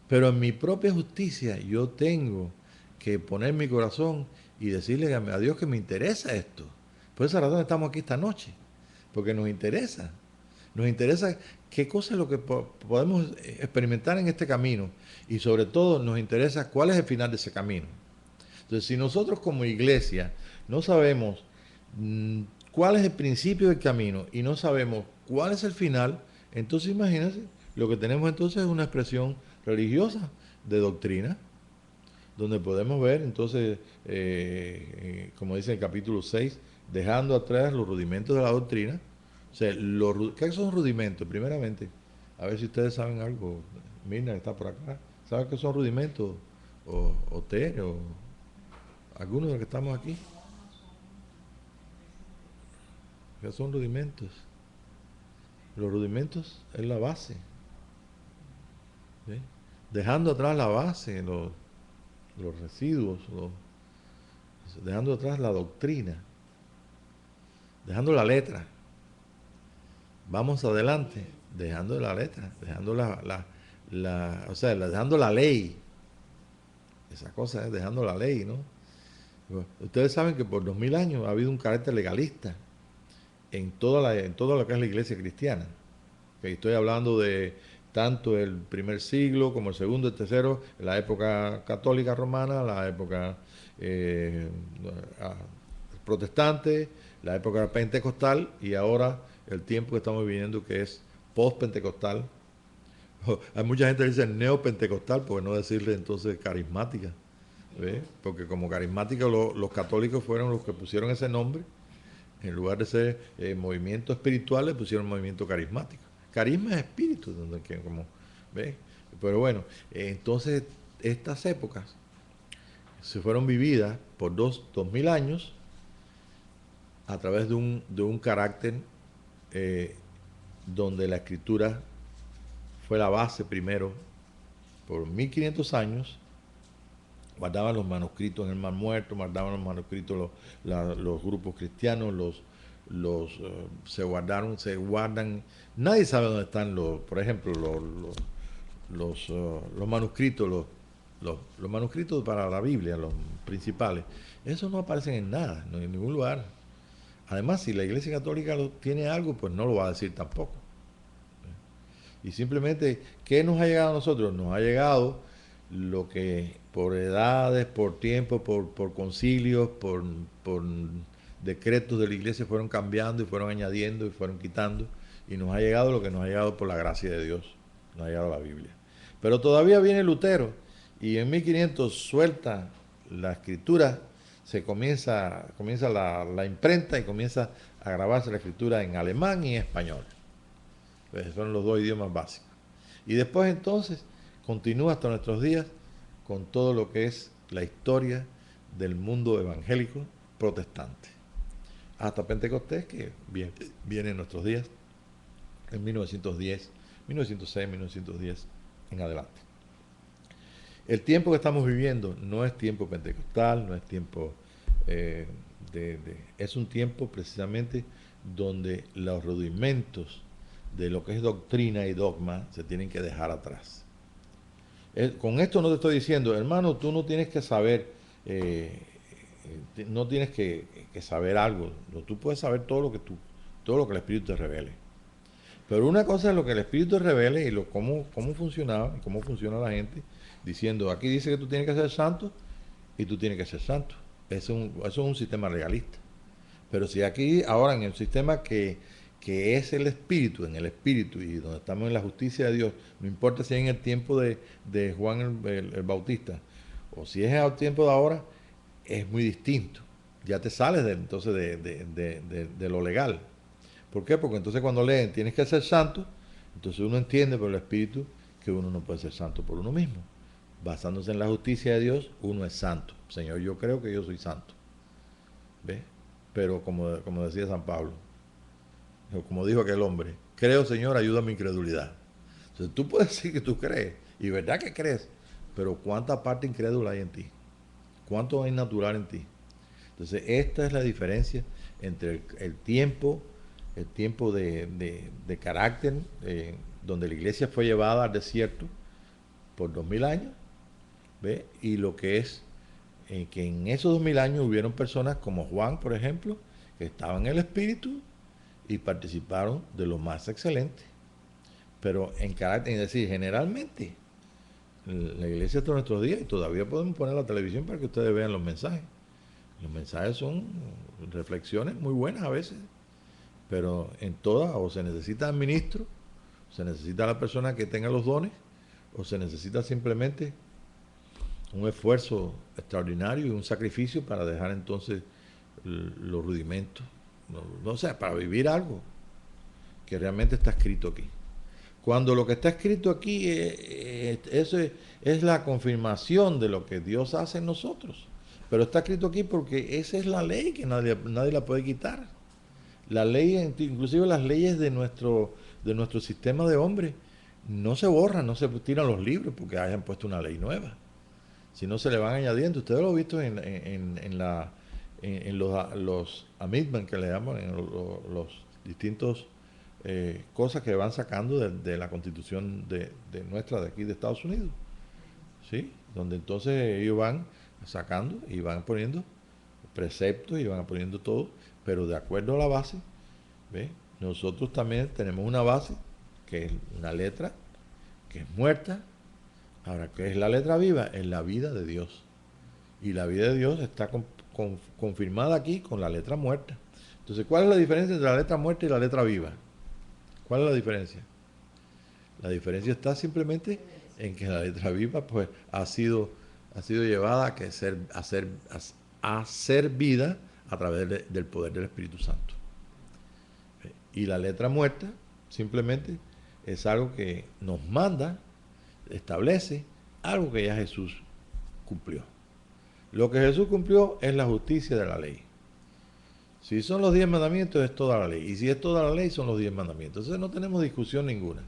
Pero en mi propia justicia yo tengo que poner mi corazón y decirle a Dios que me interesa esto. Por esa razón estamos aquí esta noche. Porque nos interesa. Nos interesa qué cosa es lo que podemos experimentar en este camino. Y sobre todo nos interesa cuál es el final de ese camino. Entonces, si nosotros como iglesia no sabemos cuál es el principio del camino y no sabemos cuál es el final, entonces imagínense, lo que tenemos entonces es una expresión religiosa de doctrina, donde podemos ver entonces, como dice el capítulo 6, dejando atrás los rudimentos de la doctrina. O sea, ¿qué son rudimentos? Primeramente, a ver si ustedes saben algo. Mirna está por acá. ¿Saben qué son rudimentos? O Tere, o algunos de los que estamos aquí. ¿Qué son rudimentos? Los rudimentos es la base. ¿Sí? Dejando atrás la base, los residuos, dejando atrás la doctrina, dejando la letra. Vamos adelante, dejando la letra, dejando dejando la ley. Esa cosa es dejando la ley, ¿no? Ustedes saben que por 2000 años ha habido un carácter legalista en toda lo que es la iglesia cristiana. Estoy hablando de tanto el primer siglo como el segundo, el tercero, la época católica romana, la época protestante, la época pentecostal y ahora el tiempo que estamos viviendo, que es post-pentecostal. Hay mucha gente que dice neopentecostal, por no decirle entonces carismática, ¿ve? Porque como carismática los católicos fueron los que pusieron ese nombre. En lugar de ser movimiento espiritual, le pusieron movimiento carismático. Carisma es espíritu, como, ¿ves? Pero bueno, entonces estas épocas se fueron vividas por 2000 años a través de un carácter donde la escritura fue la base primero. Por 1500 años guardaban los manuscritos en el Mar Muerto, guardaban los manuscritos los grupos cristianos, se guardan. Nadie sabe dónde están por ejemplo, los manuscritos, los manuscritos para la Biblia, los principales. Esos no aparecen en nada, no en ningún lugar. Además, si la Iglesia Católica tiene algo, pues no lo va a decir tampoco. Y simplemente, ¿qué nos ha llegado a nosotros? Nos ha llegado lo que por edades, por tiempo, por concilios, por decretos de la iglesia fueron cambiando y fueron añadiendo y fueron quitando. Y nos ha llegado lo que nos ha llegado por la gracia de Dios. Nos ha llegado la Biblia. Pero todavía viene Lutero y en 1500 suelta la escritura, comienza la imprenta y comienza a grabarse la escritura en alemán y en español. Pues son los dos idiomas básicos. Y después entonces continúa hasta nuestros días con todo lo que es la historia del mundo evangélico protestante. Hasta Pentecostés, que viene en nuestros días, en 1910, 1906, 1910 en adelante. El tiempo que estamos viviendo no es tiempo pentecostal, no es tiempo es un tiempo precisamente donde los rudimentos de lo que es doctrina y dogma se tienen que dejar atrás. Con esto no te estoy diciendo, hermano, tú no tienes que saber, no tienes que saber algo, tú puedes saber todo lo que el Espíritu te revele. Pero una cosa es lo que el Espíritu te revele y cómo funcionaba y cómo funciona la gente, diciendo, aquí dice que tú tienes que ser santo y tú tienes que ser santo. Eso es un sistema legalista. Pero si aquí, ahora en el sistema que es el Espíritu, en el Espíritu y donde estamos en la justicia de Dios, no importa si es en el tiempo de Juan el Bautista o si es en el tiempo de ahora, es muy distinto. Ya te sales entonces de lo legal. ¿Por qué? Porque entonces cuando leen tienes que ser santo, entonces uno entiende por el Espíritu que uno no puede ser santo por uno mismo. Basándose en la justicia de Dios, uno es santo. Señor, yo creo que yo soy santo. ¿Ves? Pero como decía San Pablo, o como dijo aquel hombre, creo, Señor, ayuda a mi incredulidad. Entonces tú puedes decir que tú crees, y verdad que crees, pero ¿cuánta parte incrédula hay en ti? ¿Cuánto hay natural en ti? Entonces esta es la diferencia entre el tiempo de carácter, donde la iglesia fue llevada al desierto por 2000 años, ¿ve? Y lo que es que en esos 2000 años hubieron personas como Juan, por ejemplo, que estaban en el Espíritu y participaron de lo más excelente. Pero en carácter, es decir, generalmente, la iglesia hasta nuestros días, y todavía podemos poner la televisión para que ustedes vean los mensajes. Los mensajes son reflexiones muy buenas a veces, pero en todas o se necesita el ministro, o se necesita la persona que tenga los dones, o se necesita simplemente un esfuerzo extraordinario y un sacrificio para dejar entonces los rudimentos, no sé, para vivir algo que realmente está escrito aquí. Cuando lo que está escrito aquí eso es la confirmación de lo que Dios hace en nosotros. Pero está escrito aquí porque esa es la ley que nadie la puede quitar. La ley, inclusive las leyes de nuestro sistema de hombre, no se borran, no se tiran los libros porque hayan puesto una ley nueva. Si no se le van añadiendo. Ustedes lo han visto en los amendments que le llaman, en los distintos cosas que van sacando de la constitución de nuestra de aquí de Estados Unidos, ¿sí? Donde entonces ellos van sacando y van poniendo preceptos y van poniendo todo, pero de acuerdo a la base, ¿ve? Nosotros también tenemos una base que es una letra que es muerta. Ahora, ¿qué es la letra viva? Es la vida de Dios. Y la vida de Dios está confirmada aquí con la letra muerta. Entonces, ¿cuál es la diferencia entre la letra muerta y la letra viva? ¿Cuál es la diferencia? La diferencia está simplemente en que la letra viva pues ha sido llevada a ser vida a través del poder del Espíritu Santo. Y la letra muerta simplemente es algo que nos manda, establece algo que ya Jesús cumplió. Lo que Jesús cumplió es la justicia de la ley. Si son los 10 mandamientos, es toda la ley. Y si es toda la ley, son los 10 mandamientos. Entonces no tenemos discusión ninguna.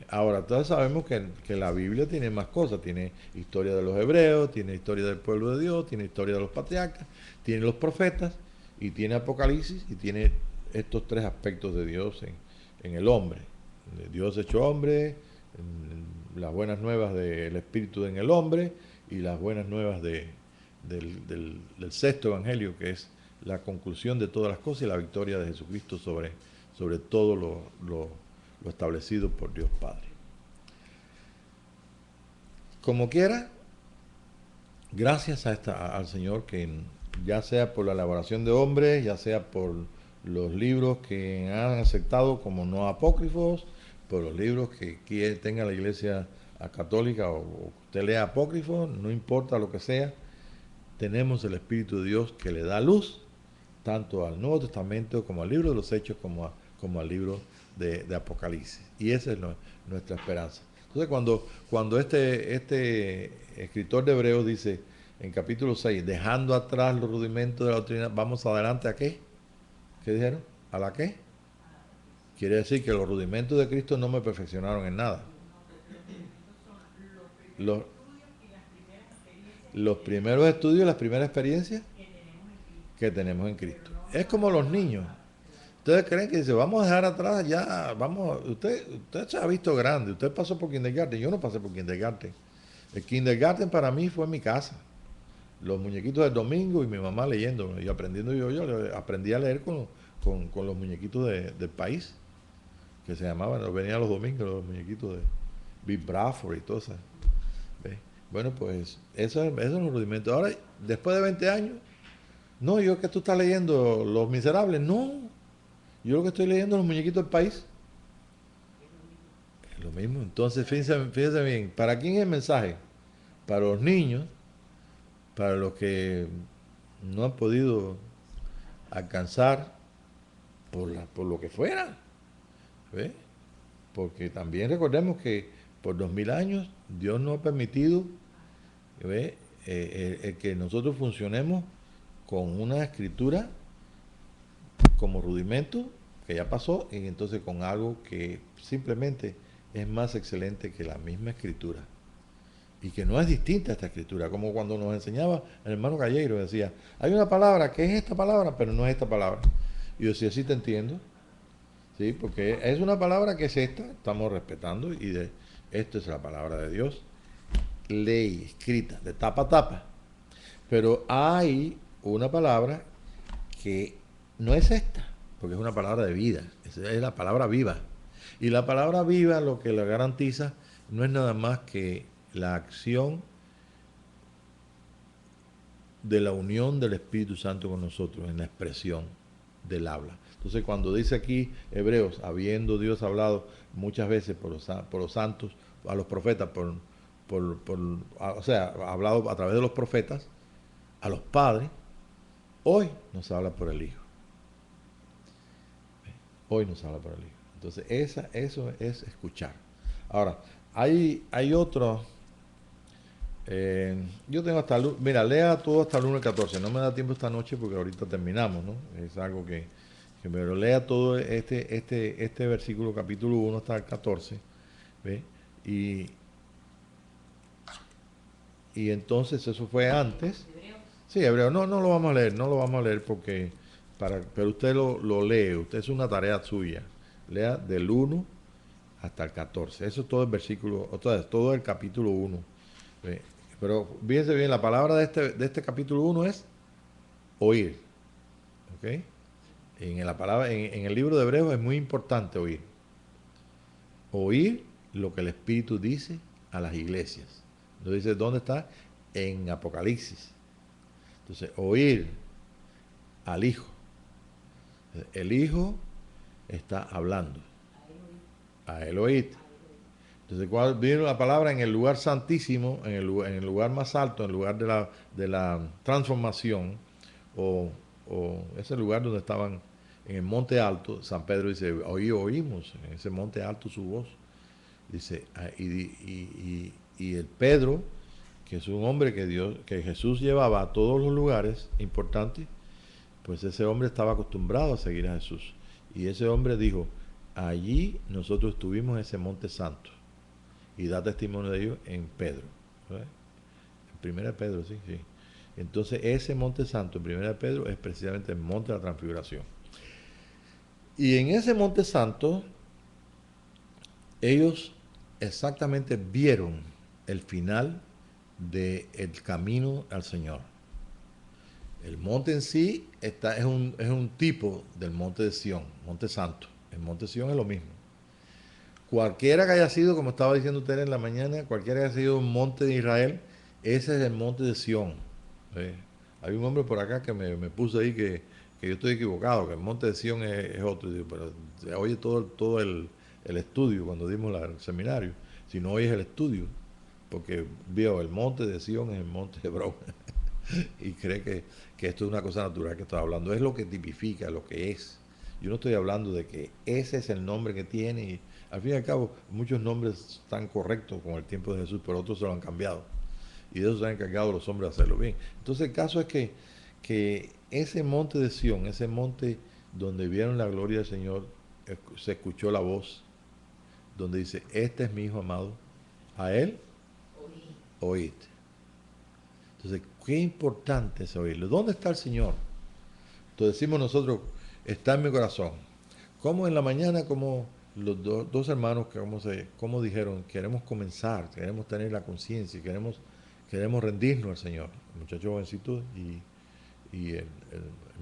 Ahora, todos sabemos que la Biblia tiene más cosas. Tiene historia de los hebreos, tiene historia del pueblo de Dios, tiene historia de los patriarcas, tiene los profetas, y tiene Apocalipsis, y tiene estos tres aspectos de Dios en el hombre. Dios hecho hombre, las buenas nuevas del Espíritu en el hombre, y las buenas nuevas del sexto evangelio, que es la conclusión de todas las cosas y la victoria de Jesucristo sobre todo lo establecido por Dios Padre. Como quiera, gracias al Señor, que ya sea por la elaboración de hombres, ya sea por los libros que han aceptado como no apócrifos, por los libros que tenga la Iglesia católica o usted lea apócrifos, no importa lo que sea, tenemos el Espíritu de Dios que le da luz tanto al Nuevo Testamento como al libro de los Hechos como al libro de Apocalipsis. Y esa es nuestra esperanza. Entonces cuando este escritor de Hebreos dice en capítulo 6, dejando atrás los rudimentos de la doctrina, vamos adelante ¿a qué? ¿Qué dijeron? ¿A la qué? Quiere decir que los rudimentos de Cristo no me perfeccionaron en nada. Los primeros estudios, las primeras experiencias que tenemos en Cristo. Es como los niños. Ustedes creen que dice, vamos a dejar atrás ya, vamos, usted se ha visto grande, usted pasó por kindergarten, yo no pasé por kindergarten. El kindergarten para mí fue mi casa. Los muñequitos del domingo y mi mamá leyendo y aprendiendo yo aprendí a leer con los muñequitos del país, que se llamaban, venían los domingos, los muñequitos de Big Bradford y todo eso. ¿Ves? Bueno, pues eso es un rudimento. Ahora, después de 20 años, no, yo que tú estás leyendo Los Miserables, no, yo lo que estoy leyendo es los muñequitos del país. Es lo mismo. Entonces, fíjense bien, ¿para quién es el mensaje? Para los niños, para los que no han podido alcanzar por lo que fuera. ¿Ve? Porque también recordemos que por 2000 años Dios nos ha permitido ¿ve? Que nosotros funcionemos con una escritura como rudimento que ya pasó y entonces con algo que simplemente es más excelente que la misma escritura y que no es distinta a esta escritura, como cuando nos enseñaba el hermano Galleiro, decía, hay una palabra que es esta palabra, pero no es esta palabra. Y yo decía, sí te entiendo, sí, porque es una palabra que es esta, estamos respetando, y esto es la palabra de Dios, ley escrita, de tapa a tapa. Pero hay una palabra que no es esta, porque es una palabra de vida, es la palabra viva. Y la palabra viva lo que la garantiza no es nada más que la acción de la unión del Espíritu Santo con nosotros en la expresión del habla. Entonces cuando dice aquí Hebreos, habiendo Dios hablado muchas veces por los santos, a los profetas, o sea, ha hablado a través de los profetas, a los padres, hoy nos habla por el Hijo. Hoy nos habla por el Hijo. Entonces eso es escuchar. Ahora, hay otros... yo tengo hasta... Mira, lea todo hasta el 1 al 14. No me da tiempo esta noche porque ahorita terminamos, ¿no? Es algo que pero lea todo este versículo, capítulo 1 hasta el 14. ¿Ve? Y entonces eso fue antes. Sí, Hebreo. No lo vamos a leer porque... pero usted lo lee, usted es una tarea suya. Lea del 1 hasta el 14. Eso es todo el versículo, todo el capítulo 1. ¿Ve? Pero fíjense bien, la palabra de este capítulo 1 es oír. ¿Ok? En el libro de Hebreos es muy importante oír. Oír lo que el Espíritu dice a las iglesias. Entonces dice, ¿dónde está? En Apocalipsis. Entonces, oír al Hijo. El Hijo está hablando. A él oír. Entonces, cuando viene la palabra en el lugar santísimo, en el lugar más alto, en el lugar de la transformación, o ese lugar donde estaban en el monte alto, San Pedro dice, oímos en ese monte alto su voz. Dice, y el Pedro, que es un hombre que Jesús llevaba a todos los lugares importantes, pues ese hombre estaba acostumbrado a seguir a Jesús. Y ese hombre dijo, allí nosotros estuvimos en ese monte santo. Y da testimonio de ello en Pedro. ¿Verdad? En Primera de Pedro, sí. Entonces ese monte santo, en Primera de Pedro, es precisamente el monte de la transfiguración. Y en ese monte santo, ellos exactamente vieron el final del camino al Señor. El monte en sí es un tipo del monte de Sión, monte santo. El monte de Sión es lo mismo. Cualquiera que haya sido, como estaba diciendo usted en la mañana, cualquiera que haya sido un monte de Israel, ese es el monte de Sión. ¿Eh? Hay un hombre por acá que me puso ahí que yo estoy equivocado, que el monte de Sión es otro. Y digo, pero se oye todo el estudio cuando dimos el seminario. Si no oyes el estudio, porque veo el monte de Sión es el monte de Hebrón. Y cree que esto es una cosa natural que estaba hablando. Es lo que tipifica, lo que es. Yo no estoy hablando de que ese es el nombre que tiene. Y al fin y al cabo, muchos nombres están correctos con el tiempo de Jesús, pero otros se lo han cambiado. Y de eso se han encargado los hombres de hacerlo bien. Entonces el caso es que ese monte de Sión, ese monte donde vieron la gloria del Señor, se escuchó la voz donde dice, este es mi hijo amado, a él oíd. Entonces, qué importante es oírlo. ¿Dónde está el Señor? Entonces decimos nosotros, está en mi corazón. Como en la mañana, como los dos hermanos que como dijeron, queremos comenzar, queremos tener la conciencia, queremos rendirnos al Señor. El muchacho jovencito y el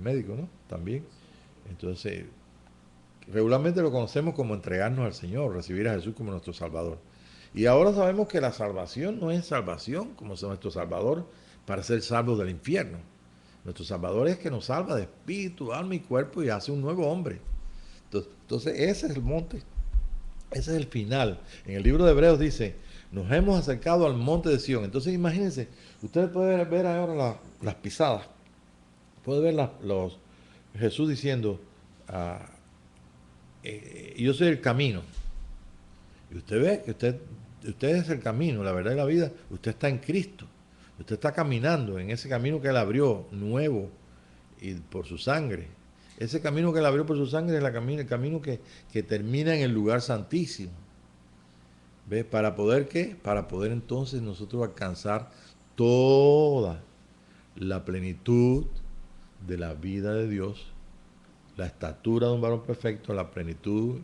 médico, ¿no? También. Entonces, regularmente lo conocemos como entregarnos al Señor, recibir a Jesús como nuestro Salvador. Y ahora sabemos que la salvación no es salvación como es nuestro Salvador para ser salvos del infierno. Nuestro Salvador es que nos salva de espíritu, alma y cuerpo y hace un nuevo hombre. Entonces ese es el monte, ese es el final. En el libro de Hebreos dice, nos hemos acercado al monte de Sión. Entonces imagínense, ustedes pueden ver ahora las pisadas, pueden ver Jesús diciendo, yo soy el camino. Y usted ve que usted es el camino, la verdad y la vida. Usted está en Cristo. Usted está caminando en ese camino que Él abrió, nuevo, y por su sangre. Ese camino que Él abrió por su sangre es el camino que termina en el lugar santísimo. ¿Ve? ¿Para poder qué? Para poder entonces nosotros alcanzar toda la plenitud de la vida de Dios, la estatura de un varón perfecto, la plenitud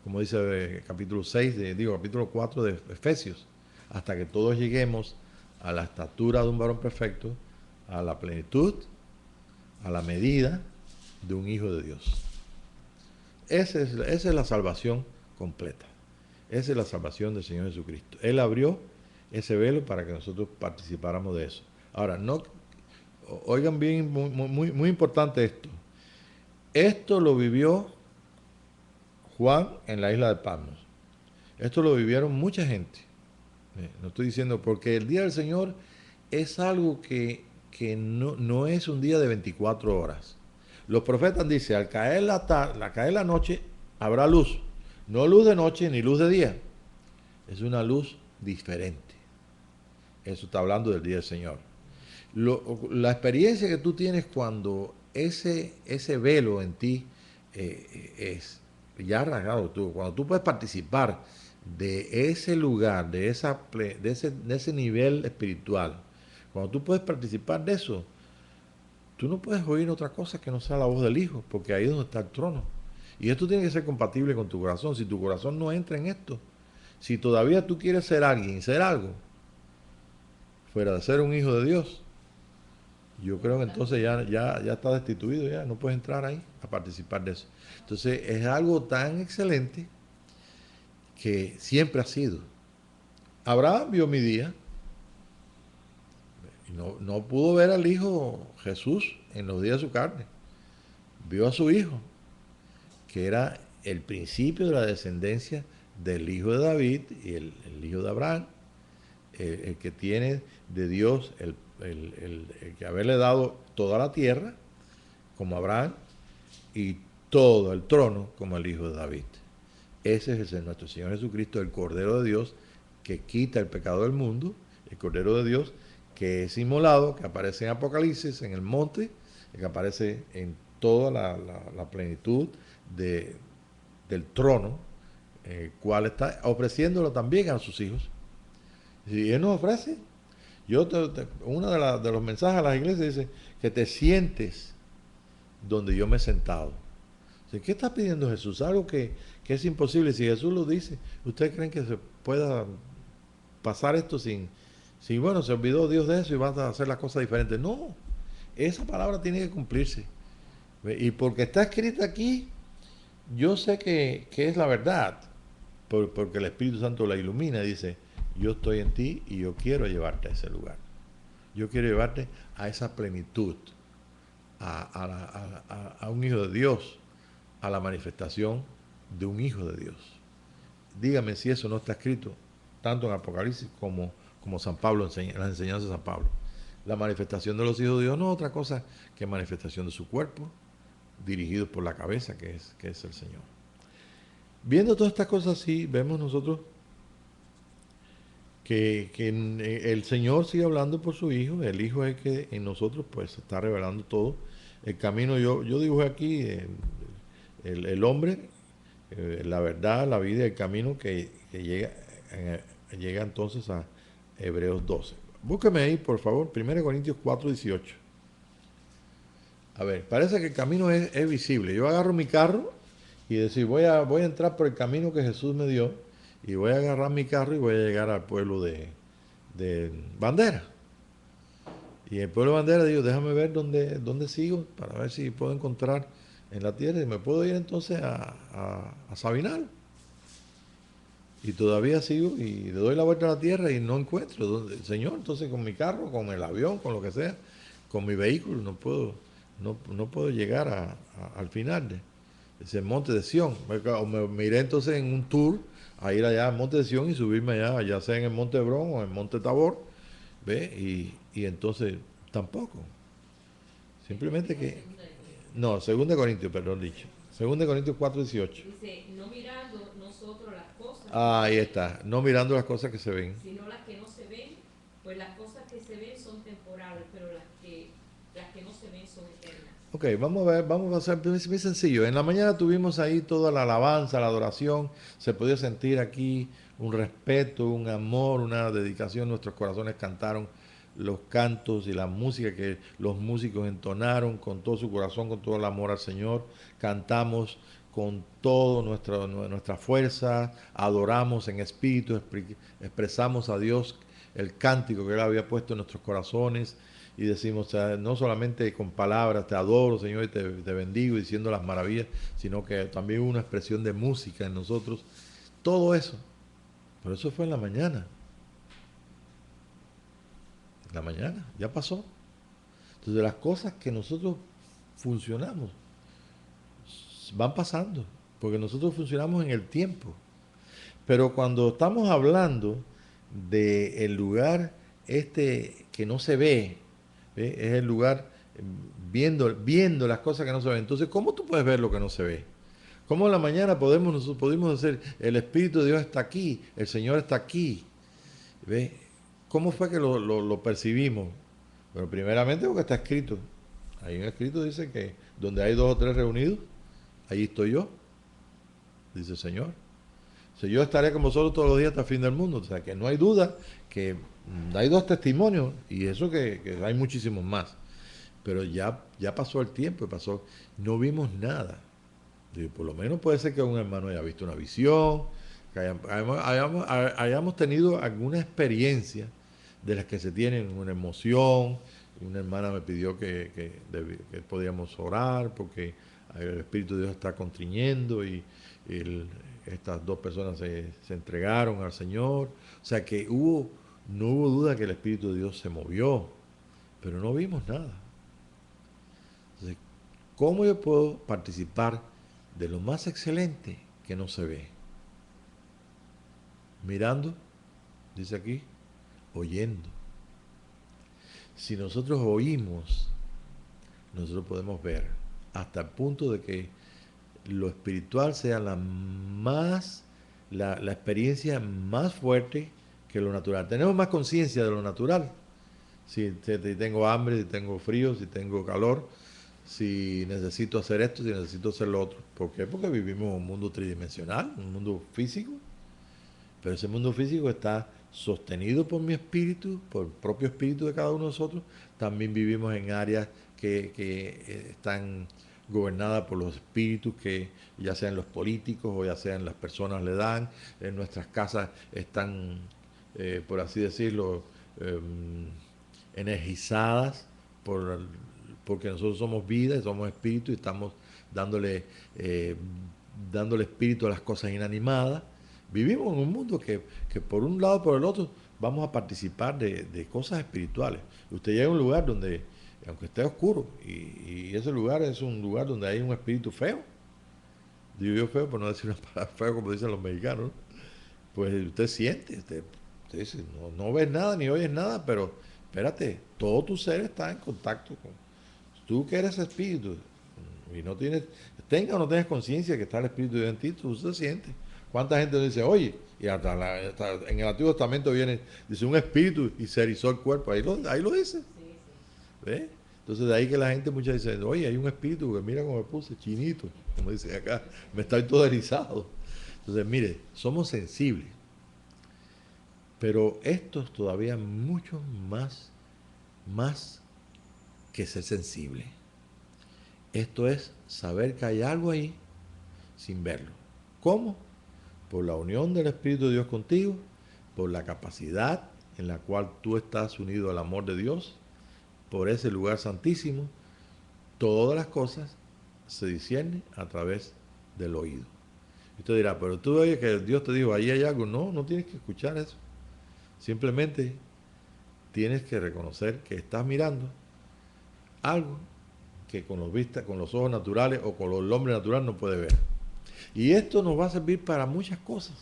como dice capítulo 6, capítulo 4 de Efesios, hasta que todos lleguemos a la estatura de un varón perfecto, a la plenitud, a la medida de un hijo de Dios. Esa es la salvación completa. Esa es la salvación del Señor Jesucristo. Él abrió ese velo para que nosotros participáramos de eso. Ahora, oigan bien, muy importante esto. Esto lo vivió Juan en la isla de Patmos. Esto lo vivieron mucha gente. No estoy diciendo, porque el día del Señor es algo que no es un día de 24 horas. Los profetas dicen, al caer la noche, habrá luz. No luz de noche ni luz de día. Es una luz diferente. Eso está hablando del día del Señor. La experiencia que tú tienes cuando ese velo en ti es ya rasgado, cuando tú puedes participar de ese lugar, de ese nivel espiritual, cuando tú puedes participar de eso, tú no puedes oír otra cosa que no sea la voz del Hijo, porque ahí es donde está el trono. Y esto tiene que ser compatible con tu corazón. Si tu corazón no entra en esto, si todavía tú quieres ser alguien, ser algo, fuera de ser un hijo de Dios, yo creo que entonces ya está destituido, ya no puedes entrar ahí a participar de eso. Entonces es algo tan excelente que siempre ha sido. Abraham vio mi día, y no pudo ver al Hijo Jesús en los días de su carne. Vio a su Hijo, que era el principio de la descendencia del Hijo de David y el Hijo de Abraham, el que tiene de Dios el que haberle dado toda la tierra, como Abraham, y todo el trono, como el Hijo de David. Ese es nuestro Señor Jesucristo, el Cordero de Dios, que quita el pecado del mundo, el Cordero de Dios, que es inmolado, que aparece en Apocalipsis, en el monte, que aparece en toda la plenitud del trono, el cual está ofreciéndolo también a sus hijos. Y Él nos ofrece. Uno de los mensajes a las iglesias dice que te sientes donde yo me he sentado. ¿Qué está pidiendo Jesús? Algo que es imposible. Si Jesús lo dice, ¿ustedes creen que se pueda pasar esto sin bueno, se olvidó Dios de eso y va a hacer las cosas diferentes? No, esa palabra tiene que cumplirse. Y porque está escrita aquí, yo sé que es la verdad. porque el Espíritu Santo la ilumina y dice, yo estoy en ti y yo quiero llevarte a ese lugar. Yo quiero llevarte a esa plenitud, a un hijo de Dios, a la manifestación de un hijo de Dios. Dígame si eso no está escrito tanto en Apocalipsis como San Pablo, en las enseñanzas de San Pablo. La manifestación de los hijos de Dios no es otra cosa que manifestación de su cuerpo, dirigidos por la cabeza que es el Señor. Viendo todas estas cosas así, vemos nosotros que el Señor sigue hablando por su Hijo. El Hijo es que en nosotros pues se está revelando todo. El camino, yo dibujé aquí el hombre, la verdad, la vida, el camino que llega entonces a Hebreos 12. Búsqueme ahí, por favor, 1 Corintios 4, 18. A ver, parece que el camino es visible. Yo agarro mi carro y decir, voy a entrar por el camino que Jesús me dio y voy a agarrar mi carro y voy a llegar al pueblo de Bandera. Y en el pueblo de Bandera digo, déjame ver dónde sigo para ver si puedo encontrar en la tierra y me puedo ir entonces a Sabinal. Y todavía sigo y le doy la vuelta a la tierra y no encuentro. Señor, entonces con mi carro, con el avión, con lo que sea, con mi vehículo, no puedo llegar al final de ese monte de Sión. Me iré entonces en un tour a ir allá al monte de Sión y subirme allá, ya sea en el monte Hebrón o en el monte Tabor, ¿ve? Y entonces tampoco. Simplemente que... No, 2 Corintios, perdón dicho. 2 Corintios 4, 18. Dice, no mirando nosotros las cosas. Ahí está, no mirando las cosas que se ven. Sino las que no se ven, pues las cosas que se ven son temporales, pero las que no se ven son eternas. Ok, vamos a hacer muy sencillo. En la mañana tuvimos ahí toda la alabanza, la adoración. Se podía sentir aquí un respeto, un amor, una dedicación. Nuestros corazones cantaron los cantos y la música que los músicos entonaron con todo su corazón, con todo el amor al Señor. Cantamos con toda nuestra fuerza, adoramos en espíritu, expresamos a Dios el cántico que Él había puesto en nuestros corazones y decimos, o sea, no solamente con palabras, te adoro, Señor, y te bendigo, diciendo las maravillas, sino que también hubo una expresión de música en nosotros. Todo eso. Pero eso fue en la mañana. En la mañana, ya pasó. Entonces las cosas que nosotros funcionamos van pasando, porque nosotros funcionamos en el tiempo. Pero cuando estamos hablando del lugar que no se ve, es el lugar viendo las cosas que no se ven. Entonces, ¿cómo tú puedes ver lo que no se ve? ¿Cómo en la mañana pudimos decir, el Espíritu de Dios está aquí, el Señor está aquí? ¿Ve? ¿Cómo fue que lo percibimos? Bueno, primeramente porque está escrito. Ahí en el escrito dice que donde hay 2 o 3 reunidos, ahí estoy yo, dice el Señor. O sea, yo estaré con vosotros todos los días hasta el fin del mundo. O sea, que no hay duda que hay 2 testimonios y eso que hay muchísimos más. Pero ya pasó el tiempo, no vimos nada. Digo, por lo menos puede ser que un hermano haya visto una visión, que hayamos tenido alguna experiencia de las que se tienen, una emoción. Una hermana me pidió que podíamos orar porque el Espíritu de Dios está constriñendo y estas 2 personas se entregaron al Señor. O sea que no hubo duda que el Espíritu de Dios se movió, pero no vimos nada. Entonces, ¿cómo yo puedo participar de lo más excelente que no se ve? Mirando, dice aquí, oyendo. Si nosotros oímos, nosotros podemos ver hasta el punto de que lo espiritual sea la experiencia más fuerte que lo natural. Tenemos más conciencia de lo natural. Si tengo hambre, si tengo frío, si tengo calor, si necesito hacer esto, si necesito hacer lo otro. ¿Por qué? Porque vivimos en un mundo tridimensional, un mundo físico. Pero ese mundo físico está sostenido por mi espíritu, por el propio espíritu de cada uno de nosotros. También vivimos en áreas que están gobernadas por los espíritus que ya sean los políticos o ya sean las personas le dan. En nuestras casas están, por así decirlo, energizadas porque nosotros somos vida y somos espíritu y estamos dándole espíritu a las cosas inanimadas. Vivimos en un mundo que por un lado o por el otro vamos a participar de cosas espirituales. Usted llega a un lugar donde, aunque esté oscuro, y ese lugar es un lugar donde hay un espíritu feo, digo yo feo por no decir una palabra feo como dicen los mexicanos, ¿no? Pues usted siente, usted dice, no ves nada ni oyes nada, pero espérate, todo tu ser está en contacto con tú que eres espíritu y no tienes, tenga o no tengas conciencia que está el espíritu de Dios en ti, tú se sientes. ¿Cuánta gente dice, oye, y hasta en el Antiguo Testamento viene, dice un espíritu y se erizó el cuerpo, ahí lo dice, Sí, sí. ¿ves? Entonces de ahí que la gente muchas veces dice, oye, hay un espíritu que mira cómo me puse, chinito, como dice acá, me estoy todo erizado. Entonces, mire, somos sensibles, pero esto es todavía mucho más que ser sensible. Esto es saber que hay algo ahí sin verlo. ¿Cómo? Por la unión del Espíritu de Dios contigo, por la capacidad en la cual tú estás unido al amor de Dios, por ese lugar santísimo, todas las cosas se disciernen a través del oído. Y usted dirá, pero tú oyes que Dios te dijo, ahí hay algo. No, no tienes que escuchar eso. Simplemente tienes que reconocer que estás mirando algo que con los ojos naturales o con el hombre natural no puede ver. Y esto nos va a servir para muchas cosas,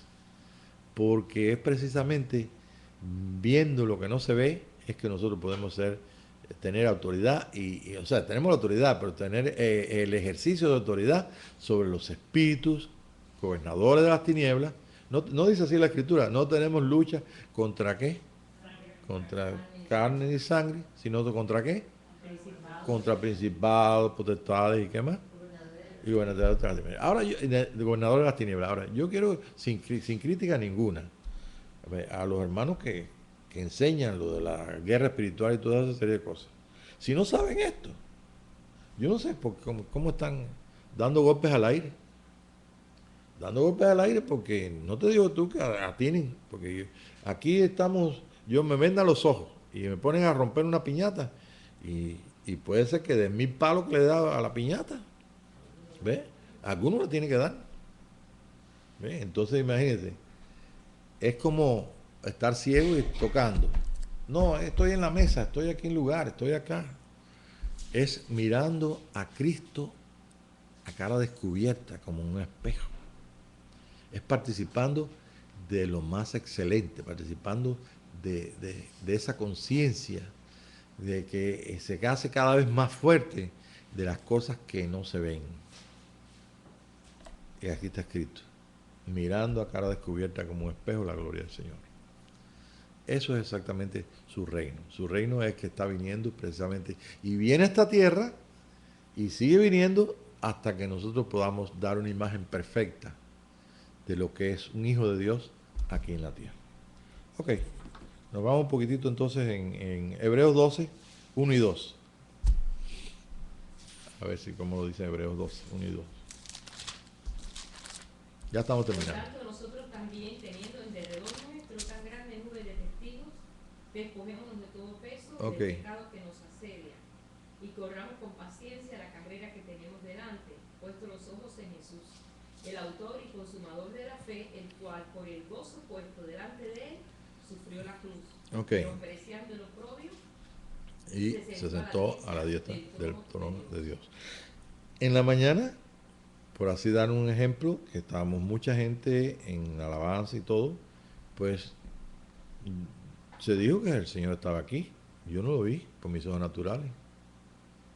porque es precisamente viendo lo que no se ve es que nosotros podemos tener autoridad o sea, tenemos la autoridad, pero tener el ejercicio de autoridad sobre los espíritus gobernadores de las tinieblas. No dice así la escritura, no tenemos lucha contra qué, contra carne ni sangre, sino contra qué, contra principados, potestades y qué más. Y gobernador de las tinieblas. Ahora, gobernador de las tinieblas. Ahora, yo quiero, sin crítica ninguna, a los hermanos que enseñan lo de la guerra espiritual y toda esa serie de cosas. Si no saben esto, yo no sé cómo están dando golpes al aire. Dando golpes al aire porque no te digo tú que atinen, porque aquí estamos, yo me vendan los ojos y me ponen a romper una piñata y puede ser que de 1000 palos que le da a la piñata, ¿ves? Alguno le tiene que dar, ¿ves? Entonces imagínate, es como estar ciego y tocando. No, estoy en la mesa, estoy aquí en lugar, estoy acá. Es mirando a Cristo a cara descubierta como un espejo. Es participando de lo más excelente, participando de esa conciencia de que se hace cada vez más fuerte de las cosas que no se ven. Y aquí está escrito, mirando a cara descubierta como un espejo la gloria del Señor. Eso es exactamente su reino. Su reino es que está viniendo precisamente y viene a esta tierra y sigue viniendo hasta que nosotros podamos dar una imagen perfecta de lo que es un hijo de Dios aquí en la tierra. Ok, nos vamos un poquitito entonces en Hebreos 12, 1 y 2. A ver si cómo lo dice Hebreos 12, 1 y 2. Ya estamos terminando. Por tanto, nosotros también, teniendo en derredor nuestro tan grande nube de testigos, despojémonos de todo peso del pecado que nos asedia y corramos con paciencia la carrera que tenemos delante, puestos los ojos en Jesús, el autor y consumador de la fe, el cual por el gozo puesto delante de él sufrió la cruz, menospreciando el oprobio, y se sentó a la diestra del trono de Dios. En la mañana, por así dar un ejemplo, que estábamos mucha gente en alabanza y todo, pues se dijo que el Señor estaba aquí. Yo no lo vi con mis ojos naturales,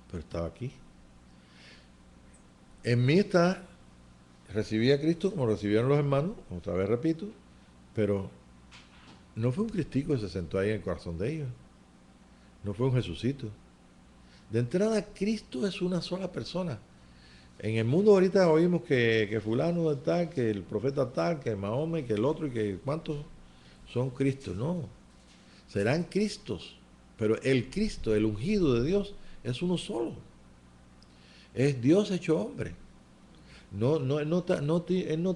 pero estaba aquí. En mí está, recibí a Cristo como recibieron los hermanos, otra vez repito, pero no fue un Cristico que se sentó ahí en el corazón de ellos. No fue un Jesucito. De entrada, Cristo es una sola persona. En el mundo ahorita oímos que fulano tal, que el profeta tal, que Mahoma, que el otro, y que cuántos son Cristos. No, serán Cristos, pero el Cristo, el ungido de Dios, es uno solo. Es Dios hecho hombre. Él no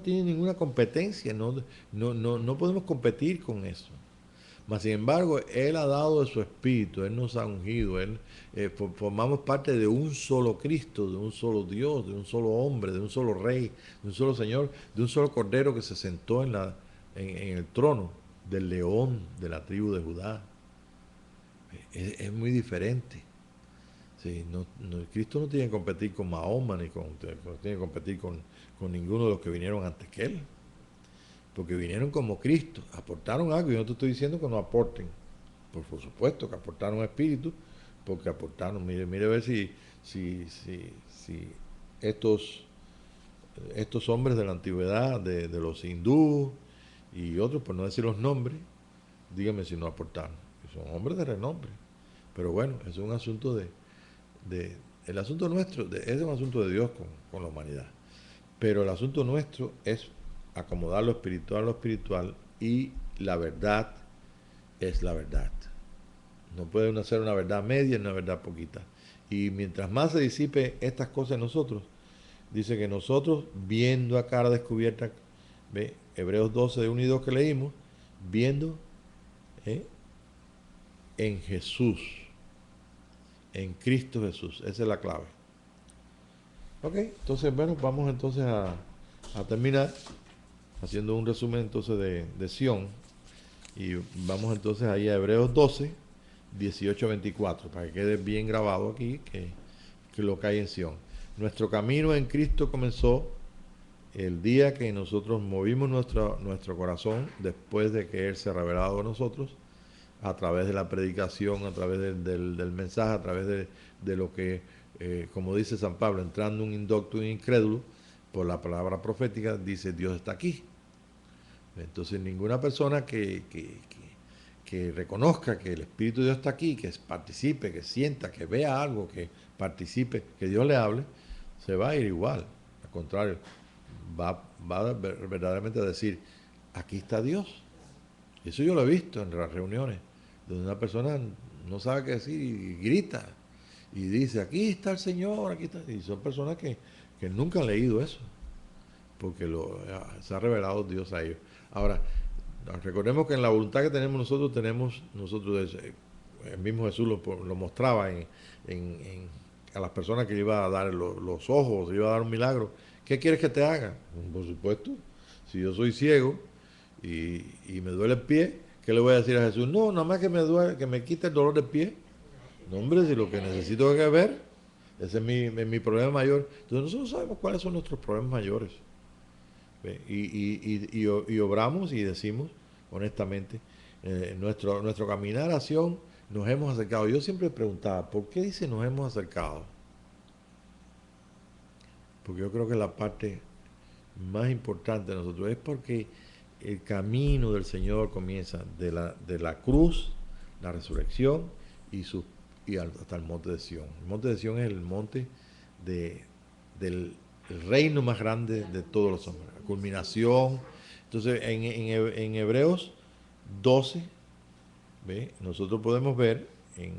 tiene ninguna competencia, no podemos competir con eso. Mas, sin embargo, Él ha dado de su espíritu, Él nos ha ungido, formamos parte de un solo Cristo, de un solo Dios, de un solo hombre, de un solo Rey, de un solo Señor, de un solo Cordero que se sentó en la en el trono del león de la tribu de Judá. Es muy diferente. Sí, Cristo no tiene que competir con Mahoma, no tiene que competir con ninguno de los que vinieron antes que él. Porque vinieron como Cristo, aportaron algo. Yo no te estoy diciendo que no aporten. Por supuesto que aportaron espíritu, porque aportaron. Mire a ver si estos hombres de la antigüedad, de los hindúes y otros, por no decir los nombres, díganme si no aportaron. Son hombres de renombre. Pero bueno, es un asunto el asunto nuestro es un asunto de Dios con la humanidad. Pero el asunto nuestro es acomodar lo espiritual a lo espiritual, y la verdad es la verdad. No puede uno hacer una verdad media y una verdad poquita. Y mientras más se disipe estas cosas en nosotros, dice que nosotros, viendo a cara descubierta, ¿ve? Hebreos 12, de 1 y 2 que leímos, viendo en Jesús, en Cristo Jesús. Esa es la clave. Ok, entonces bueno, vamos entonces a terminar haciendo un resumen entonces de Sión, y vamos entonces ahí a Hebreos 12, 18 a 24, para que quede bien grabado aquí que lo que hay en Sión. Nuestro camino en Cristo comenzó el día que nosotros movimos nuestro corazón después de que Él se ha revelado a nosotros a través de la predicación, a través del mensaje, a través de lo que, como dice San Pablo, entrando un indocto, un incrédulo, por la palabra profética, dice Dios está aquí. Entonces ninguna persona que reconozca que el Espíritu de Dios está aquí, que participe, que sienta, que vea algo, que participe, que Dios le hable, se va a ir igual. Al contrario, va verdaderamente a decir, aquí está Dios. Eso yo lo he visto en las reuniones, donde una persona no sabe qué decir y grita y dice, aquí está el Señor, aquí está. Y son personas que nunca han leído eso, porque se ha revelado Dios a ellos. Ahora, recordemos que en la voluntad que tenemos nosotros, el mismo Jesús lo mostraba a las personas que le iba a dar los ojos, le iba a dar un milagro. ¿Qué quieres que te haga? Por supuesto, si yo soy ciego y me duele el pie, ¿qué le voy a decir a Jesús? No, nada más que me duele, que me quite el dolor del pie. No, hombre, si lo que necesito es ver, ese es mi problema mayor. Entonces nosotros sabemos cuáles son nuestros problemas mayores. Y obramos y decimos, honestamente, nuestro caminar a Sion, nos hemos acercado. Yo siempre preguntaba, ¿por qué dice nos hemos acercado? Porque yo creo que la parte más importante de nosotros es porque el camino del Señor comienza de la cruz, la resurrección y hasta el monte de Sion. El monte de Sion es el monte del reino más grande de todos los hombres, la culminación. Entonces, en Hebreos 12, ¿ve? Nosotros podemos ver, en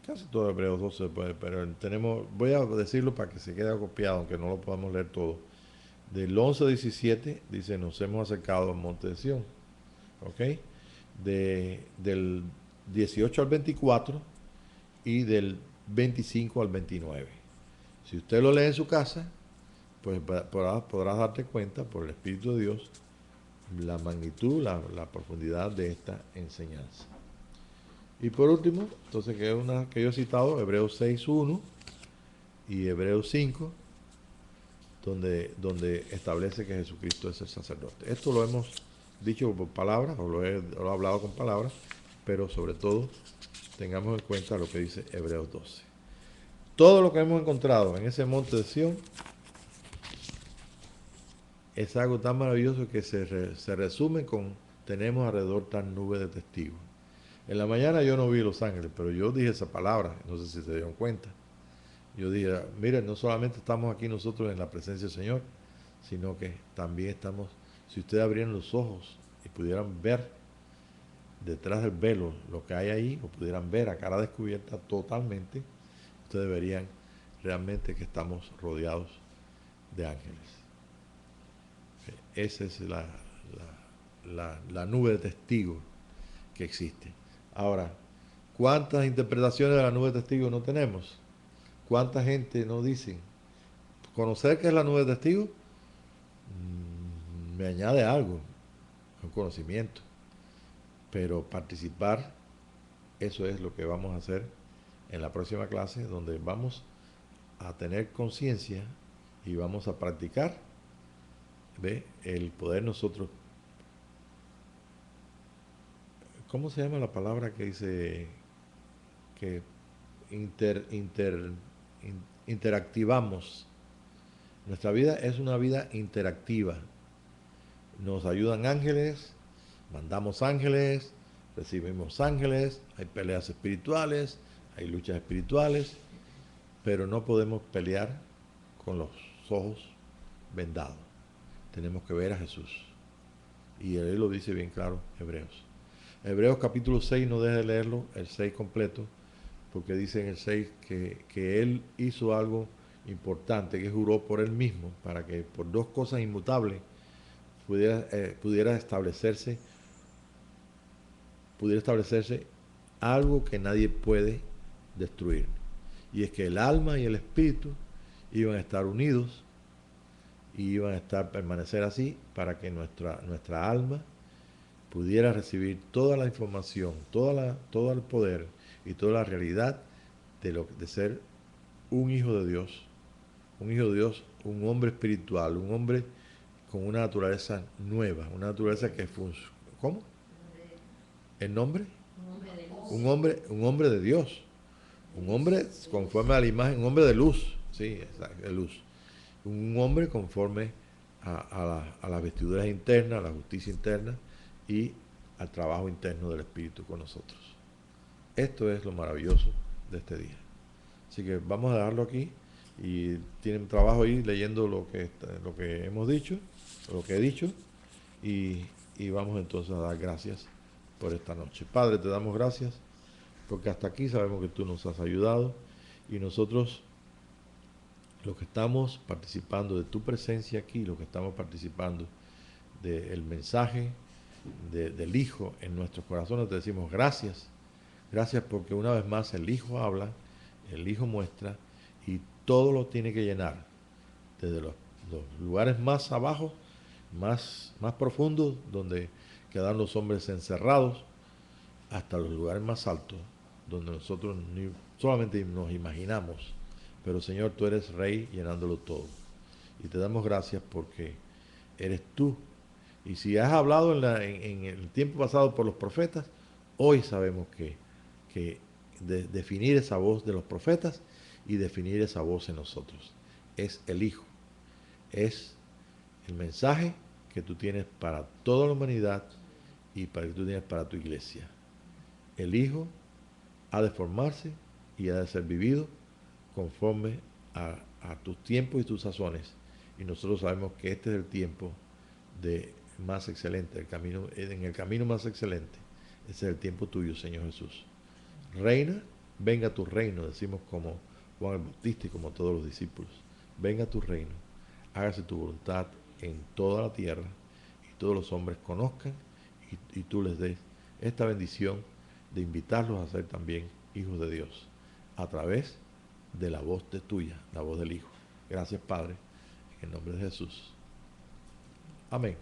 casi todo Hebreos 12, pero voy a decirlo para que se quede copiado, aunque no lo podamos leer todo. Del 11 al 17 dice, nos hemos acercado al monte de Sion. ¿Ok? Del 18 al 24 y del 25 al 29. Si usted lo lee en su casa, pues podrás darte cuenta por el Espíritu de Dios la magnitud, la profundidad de esta enseñanza. Y por último, entonces, que es una que yo he citado, Hebreos 6.1 y Hebreos 5, donde establece que Jesucristo es el sacerdote. Esto lo hemos dicho por palabras, o lo he hablado con palabras, pero sobre todo tengamos en cuenta lo que dice Hebreos 12. Todo lo que hemos encontrado en ese monte de Sion es algo tan maravilloso que se resume con, tenemos alrededor tal nube de testigos. En la mañana yo no vi Los Ángeles, pero yo dije esa palabra, no sé si se dieron cuenta. Yo dije, miren, no solamente estamos aquí nosotros en la presencia del Señor, sino que también estamos, si ustedes abrieran los ojos y pudieran ver detrás del velo lo que hay ahí, o pudieran ver a cara descubierta totalmente, ustedes verían realmente que estamos rodeados de ángeles. Esa es la nube de testigos que existe. Ahora, ¿cuántas interpretaciones de la nube de testigos no tenemos? ¿Cuánta gente nos dice? Conocer qué es la nube de testigos me añade algo. un conocimiento. Pero participar, eso es lo que vamos a hacer en la próxima clase, donde vamos a tener conciencia y vamos a practicar, ¿ve?, el poder nosotros. ¿Cómo se llama la palabra que dice que interactivamos? Nuestra vida es una vida interactiva. Nos ayudan ángeles, mandamos ángeles, recibimos ángeles, hay peleas espirituales, hay luchas espirituales, pero no podemos pelear con los ojos vendados. Tenemos que ver a Jesús. Y él lo dice bien claro, Hebreos. Hebreos capítulo 6, no deje de leerlo, el 6 completo, porque dice en el 6 que él hizo algo importante, que juró por él mismo, para que por dos cosas inmutables pudiera establecerse algo que nadie puede destruir. Y es que el alma y el espíritu iban a estar unidos y iban a permanecer así para que nuestra alma pudiera recibir toda la información, todo el poder y toda la realidad de ser un hijo de Dios, un hombre espiritual, un hombre con una naturaleza nueva, una naturaleza que funciona. ¿Cómo? ¿El nombre? Un hombre de Dios, un hombre conforme a la imagen, un hombre de luz, sí, de luz, un hombre conforme a las vestiduras internas, a la justicia interna y al trabajo interno del Espíritu con nosotros. Esto es lo maravilloso de este día. Así que vamos a dejarlo aquí y tienen trabajo ahí leyendo lo que hemos dicho, lo que he dicho, y vamos entonces a dar gracias por esta noche. Padre, te damos gracias porque hasta aquí sabemos que tú nos has ayudado y nosotros, los que estamos participando de tu presencia aquí, los que estamos participando del mensaje del Hijo en nuestros corazones, te decimos gracias. Gracias porque una vez más el Hijo habla, el Hijo muestra y todo lo tiene que llenar. Desde los lugares más abajo, más profundos, donde quedan los hombres encerrados, hasta los lugares más altos, donde nosotros solamente nos imaginamos. Pero Señor, tú eres Rey llenándolo todo. Y te damos gracias porque eres tú. Y si has hablado en el tiempo pasado por los profetas, hoy sabemos que definir esa voz de los profetas y definir esa voz en nosotros es el Hijo. Es el mensaje que tú tienes para toda la humanidad y para que tú tienes para tu iglesia. El Hijo ha de formarse y ha de ser vivido conforme a tus tiempos y tus sazones. Y nosotros sabemos que este es el tiempo más excelente, en el camino más excelente. Ese es el tiempo tuyo, Señor Jesús. Reina, venga tu reino, decimos como Juan el Bautista y como todos los discípulos. Venga tu reino, hágase tu voluntad en toda la tierra y todos los hombres conozcan y tú les des esta bendición de invitarlos a ser también hijos de Dios a través de la voz de tuya, la voz del Hijo. Gracias, Padre, en el nombre de Jesús. Amén.